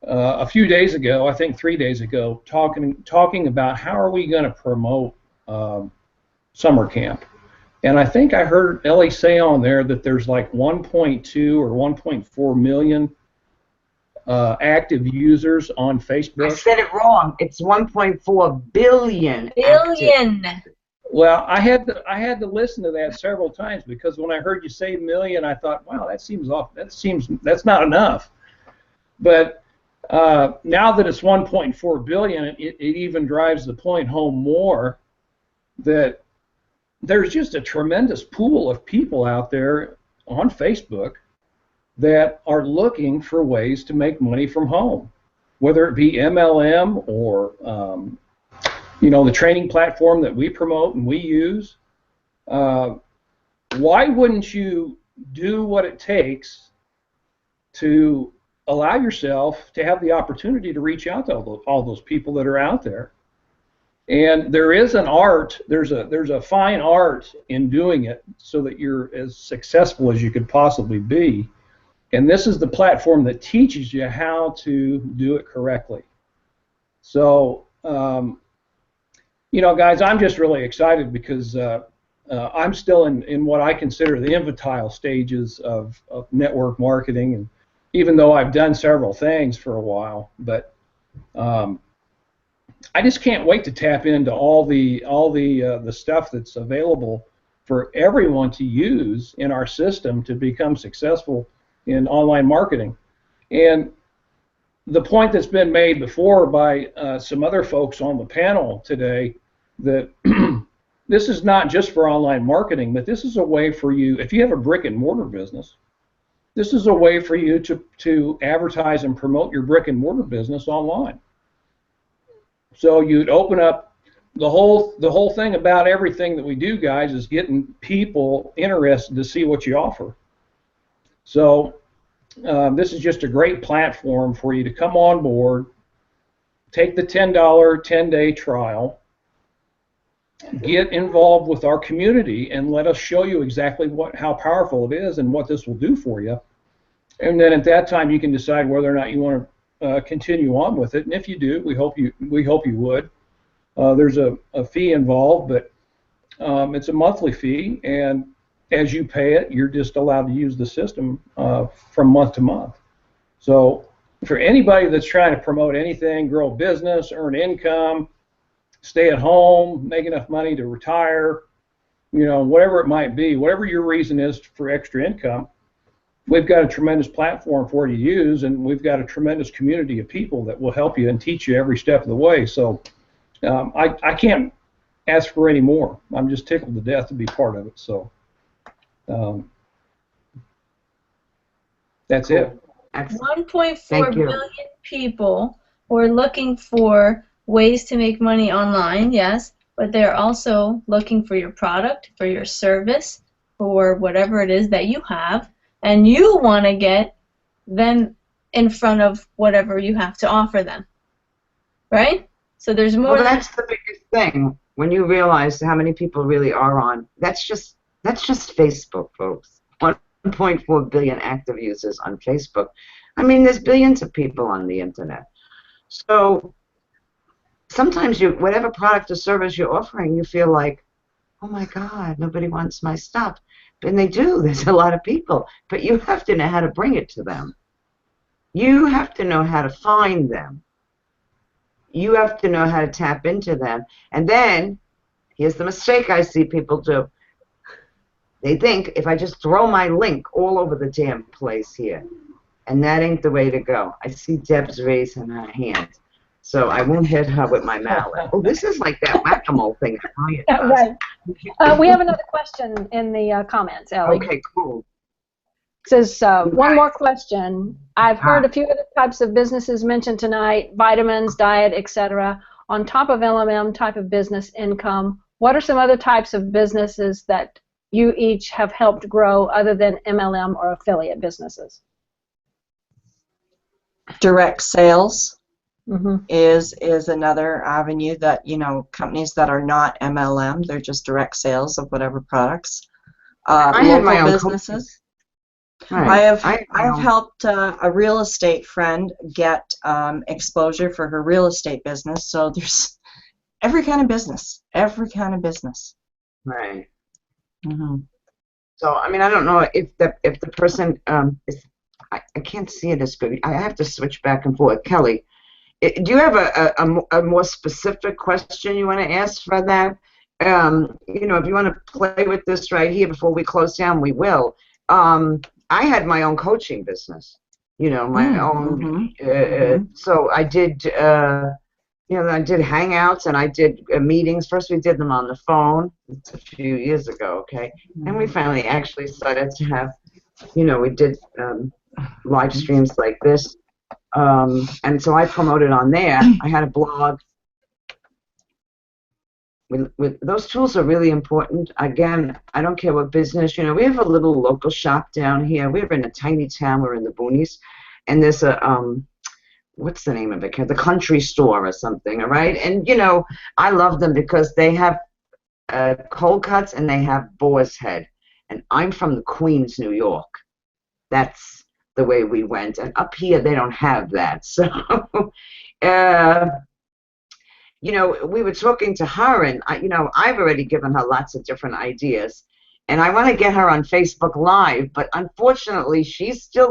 [SPEAKER 7] a few days ago, I think 3 days ago, talking about how are we going to promote summer camp. And I think I heard Ellie say on there that there's like 1.2 or 1.4 million active users on Facebook.
[SPEAKER 1] I said it wrong. It's 1.4 billion.
[SPEAKER 6] Billion.
[SPEAKER 1] Active.
[SPEAKER 7] Well, I had to listen to that several times, because when I heard you say million, I thought, wow, that seems off. That's not enough. But now that it's 1.4 billion, it even drives the point home more that there's just a tremendous pool of people out there on Facebook that are looking for ways to make money from home, whether it be MLM or the training platform that we promote and we use. Why wouldn't you do what it takes to allow yourself to have the opportunity to reach out to all those people that are out there? And there is an art, there's a fine art in doing it so that you're as successful as you could possibly be. And this is the platform that teaches you how to do it correctly. So, guys, I'm just really excited because I'm still in what I consider the infantile stages of network marketing, and even though I've done several things for a while, but I just can't wait to tap into all the stuff that's available for everyone to use in our system to become successful in online marketing. And the point that's been made before by some other folks on the panel today, that this is not just for online marketing, but this is a way for you, if you have a brick and mortar business, this is a way for you to advertise and promote your brick and mortar business online. So you'd open up the whole thing about everything that we do, guys, is getting people interested to see what you offer. So this is just a great platform for you to come on board, take the $10 10-day trial, get involved with our community, and let us show you exactly how powerful it is and what this will do for you. And then at that time you can decide whether or not you want to continue on with it. And if you do, we hope you would. There's a fee involved, but it's a monthly fee, and as you pay it, you're just allowed to use the system from month to month. So for anybody that's trying to promote anything, grow a business, earn income, stay at home, make enough money to retire, whatever it might be, whatever your reason is for extra income, we've got a tremendous platform for you to use, and we've got a tremendous community of people that will help you and teach you every step of the way. So I can't ask for any more. I'm just tickled to death to be part of it. So that's it.
[SPEAKER 6] 1.4 billion people who are looking for ways to make money online, yes, but they're also looking for your product, for your service, for whatever it is that you have, and you want to get them in front of whatever you have to offer them, right? So there's more.
[SPEAKER 1] Well, that's the biggest thing when you realize how many people really are on. That's just Facebook, folks. 1.4 billion active users on Facebook. I mean, there's billions of people on the internet. So sometimes whatever product or service you're offering, you feel like, oh my God, nobody wants my stuff. And they do. There's a lot of people. But you have to know how to bring it to them. You have to know how to find them. You have to know how to tap into them. And then, here's the mistake I see people do. They think, if I just throw my link all over the damn place here, and that ain't the way to go. I see Deb's raising her hand. So I won't hit her with my mallet. Oh, this is like that whack-a-mole thing.
[SPEAKER 5] Right. We have another question in the comments, Ellie.
[SPEAKER 1] Okay, cool.
[SPEAKER 5] It says, one more question. I've heard a few other types of businesses mentioned tonight, vitamins, diet, etc. On top of LMM type of business income, what are some other types of businesses that you each have helped grow other than MLM or affiliate businesses?
[SPEAKER 4] Direct sales.
[SPEAKER 5] Mm-hmm.
[SPEAKER 4] is another avenue that, you know, companies that are not MLM, they're just direct sales of whatever products.
[SPEAKER 1] I had my
[SPEAKER 4] Local
[SPEAKER 1] own
[SPEAKER 4] businesses.
[SPEAKER 1] Right.
[SPEAKER 4] I have helped a real estate friend get exposure for her real estate business. So there's every kind of business, every kind of business.
[SPEAKER 1] Right.
[SPEAKER 4] Mm-hmm.
[SPEAKER 1] So I mean, I don't know if the person is. I can't see it as good. I have to switch back and forth. Kelly, do you have a more specific question you want to ask for that? You know, if you want to play with this right here before we close down, we will. I had my own coaching business, you know, my own. So I did, you know, I did hangouts and I did meetings. First, we did them on the phone. It's a few years ago, okay, and we finally actually started to have, you know, we did live streams like this. And so I promoted on there. I had a blog. Those tools are really important. Again, I don't care what business. You know, we have a little local shop down here. We're in a tiny town. We're in the boonies, and there's a what's the name of it? The Country Store or something. All right, and you know, I love them because they have cold cuts and they have boar's head. And I'm from the Queens, New York. That's the way we went, and up here they don't have that. So. You know, we were talking to her, and you know, I've already given her lots of different ideas, and I want to get her on Facebook Live, but unfortunately,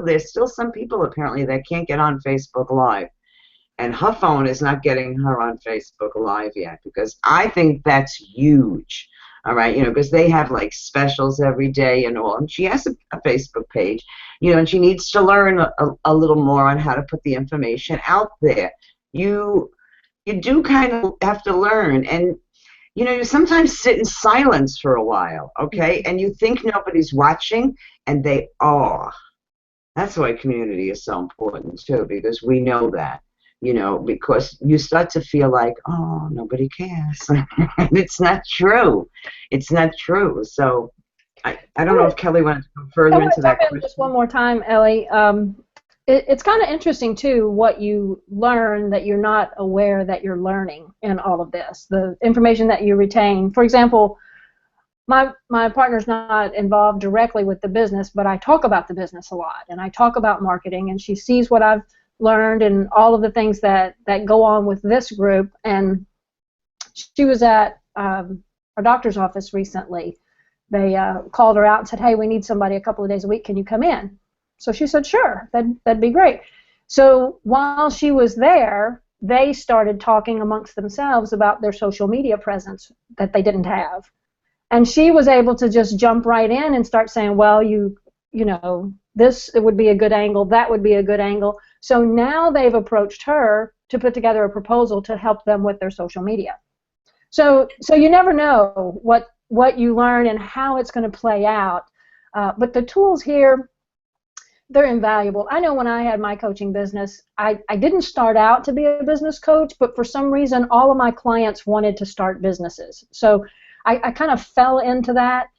[SPEAKER 1] there's still some people apparently that can't get on Facebook Live, and her phone is not getting her on Facebook Live yet, because I think that's huge. All right, you know, because they have like specials every day and all, and she has a Facebook page, you know, and she needs to learn a little more on how to put the information out there. You do kind of have to learn, and you know, you sometimes sit in silence for a while, okay, and you think nobody's watching, and they are. That's why community is so important too, because we know that, you know, because you start to feel like, oh, nobody cares. And it's not true. It's not true. So I don't know if Kelly wanted to go further into that question.
[SPEAKER 5] Just one more time, Ellie. It's kind of interesting, too, what you learn that you're not aware that you're learning in all of this, the information that you retain. For example, my partner's not involved directly with the business, but I talk about the business a lot, and I talk about marketing, and she sees what I've learned and all of the things that go on with this group. And she was at our doctor's office recently. They called her out and said, hey, we need somebody a couple of days a week. Can you come in? So she said, sure, that'd be great. So while she was there, they started talking amongst themselves about their social media presence that they didn't have. And she was able to just jump right in and start saying, well, you know, this would be a good angle, that would be a good angle. So now they've approached her to put together a proposal to help them with their social media. So you never know what you learn and how it's going to play out. But the tools here, they're invaluable. I know when I had my coaching business, I didn't start out to be a business coach, but for some reason all of my clients wanted to start businesses. So I kind of fell into that.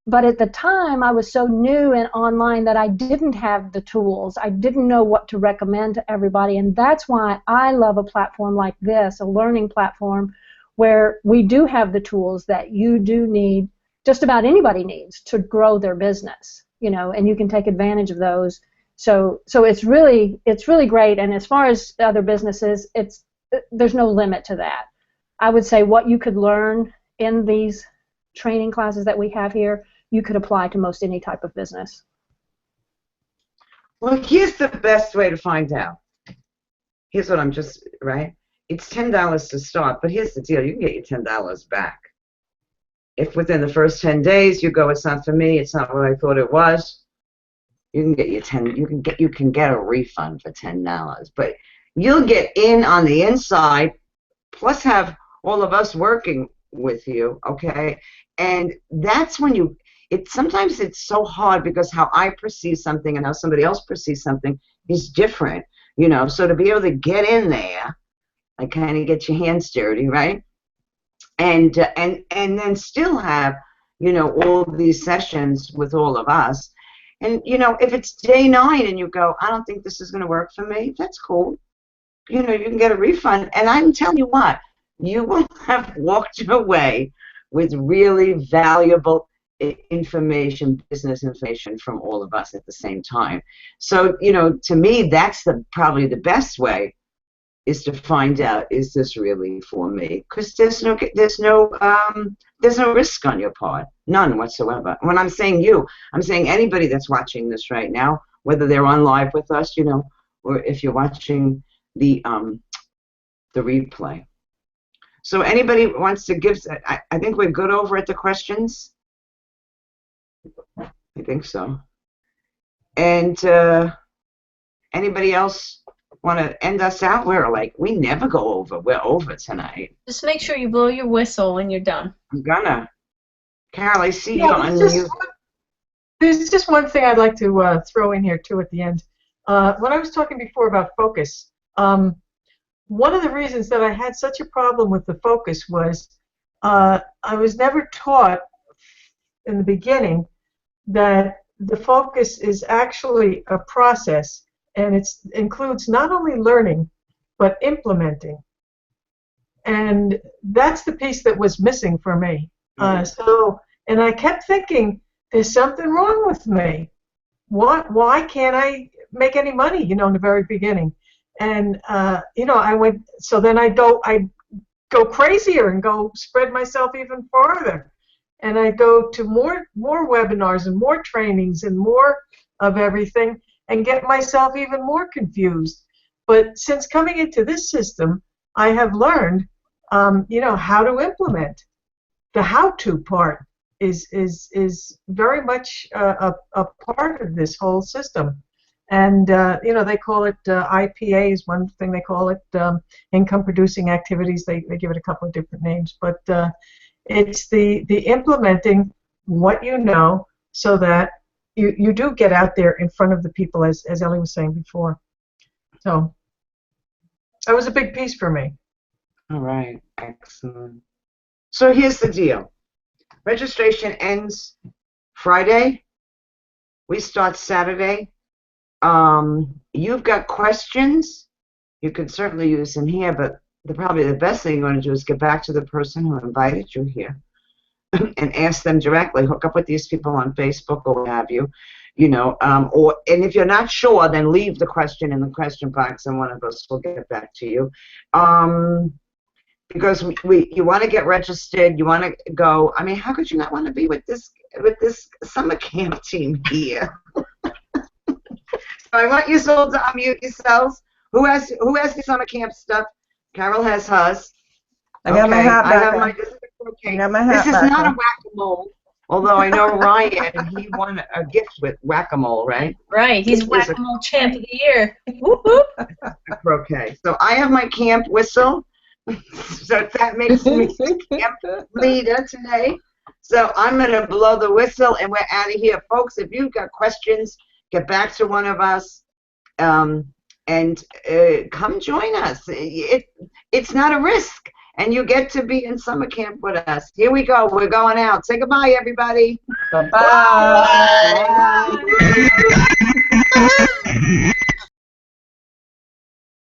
[SPEAKER 5] But at the time, I was so new and online that I didn't have the tools. I didn't know what to recommend to everybody, and that's why I love a platform like this, a learning platform, where we do have the tools that you do need, just about anybody needs, to grow their business. You know, and you can take advantage of those. So it's really great. And as far as other businesses, there's no limit to that. I would say what you could learn in these training classes that we have here, you could apply to most any type of business.
[SPEAKER 1] Well, here's the best way to find out. Here's what right? It's $10 to start, but here's the deal. You can get your $10 back. If within the first 10 days you go, it's not for me, it's not what I thought it was, you can get you can get a refund for $10. But you'll get in on the inside, plus have all of us working with you, okay? And that's when sometimes it's so hard because how I perceive something and how somebody else perceives something is different, you know. So to be able to get in there, like kind of get your hands dirty, right? And then still have, you know, all these sessions with all of us. And, you know, if it's day 9 and you go, I don't think this is going to work for me, that's cool. you know, you can get a refund. And I'm telling you what, you will have walked away with really valuable information, business information from all of us at the same time. So, you know, to me, that's probably the best way, is to find out, is this really for me? Because there's no risk on your part, none whatsoever. When I'm saying you, I'm saying anybody that's watching this right now, whether they're on live with us, you know, or if you're watching the replay. So anybody wants to give? I think we're good over at the questions. I think so. And anybody else want to end us out? We never go over. We're over tonight.
[SPEAKER 6] Just make sure you blow your whistle when you're done.
[SPEAKER 1] I'm gonna. Carol, I see you
[SPEAKER 2] Yeah,
[SPEAKER 1] on mute.
[SPEAKER 2] there's just one thing I'd like to throw in here too at the end. When I was talking before about focus, one of the reasons that I had such a problem with the focus was I was never taught in the beginning that the focus is actually a process, and it includes not only learning but implementing. And that's the piece that was missing for me. And I kept thinking, there's something wrong with me. Why can't I make any money, you know, in the very beginning? And you know, so then I go crazier and go spread myself even farther. And I go to more webinars and more trainings and more of everything and get myself even more confused. But since coming into this system, I have learned, you know, how to implement. The how-to part is very much a part of this whole system. And you know, they call it IPA is one thing they call it, income-producing activities. They give it a couple of different names, but it's the implementing what you know, so that you do get out there in front of the people, as Ellie was saying before. So that was a big piece for me.
[SPEAKER 1] All right, excellent. So here's the deal. Registration ends Friday. We start Saturday. You've got questions. You could certainly use them here, but probably the best thing you're going to do is get back to the person who invited you here and ask them directly. Hook up with these people on Facebook or what have you, you know. And if you're not sure, then leave the question in the question box, and one of us will get back to you. Because you want to get registered, you want to go. I mean, how could you not want to be with this summer camp team here? So I want you all to unmute yourselves. Who has the summer camp stuff? Carol has hers.
[SPEAKER 4] I got my hat back.
[SPEAKER 1] I got my hat this is
[SPEAKER 4] back
[SPEAKER 1] not
[SPEAKER 4] on.
[SPEAKER 1] a whack-a-mole, although I know Ryan, he won a gift with whack-a-mole, right?
[SPEAKER 6] Right, he's whack-a-mole champ of the year. Whoop, whoop.
[SPEAKER 1] Okay, so I have my camp whistle, so that makes me camp leader today. So I'm going to blow the whistle, and we're out of here. Folks, if you've got questions, get back to one of us. And come join us. It's not a risk, and you get to be in summer camp with us. Here we go. We're going out. Say goodbye, everybody.
[SPEAKER 4] Bye-bye.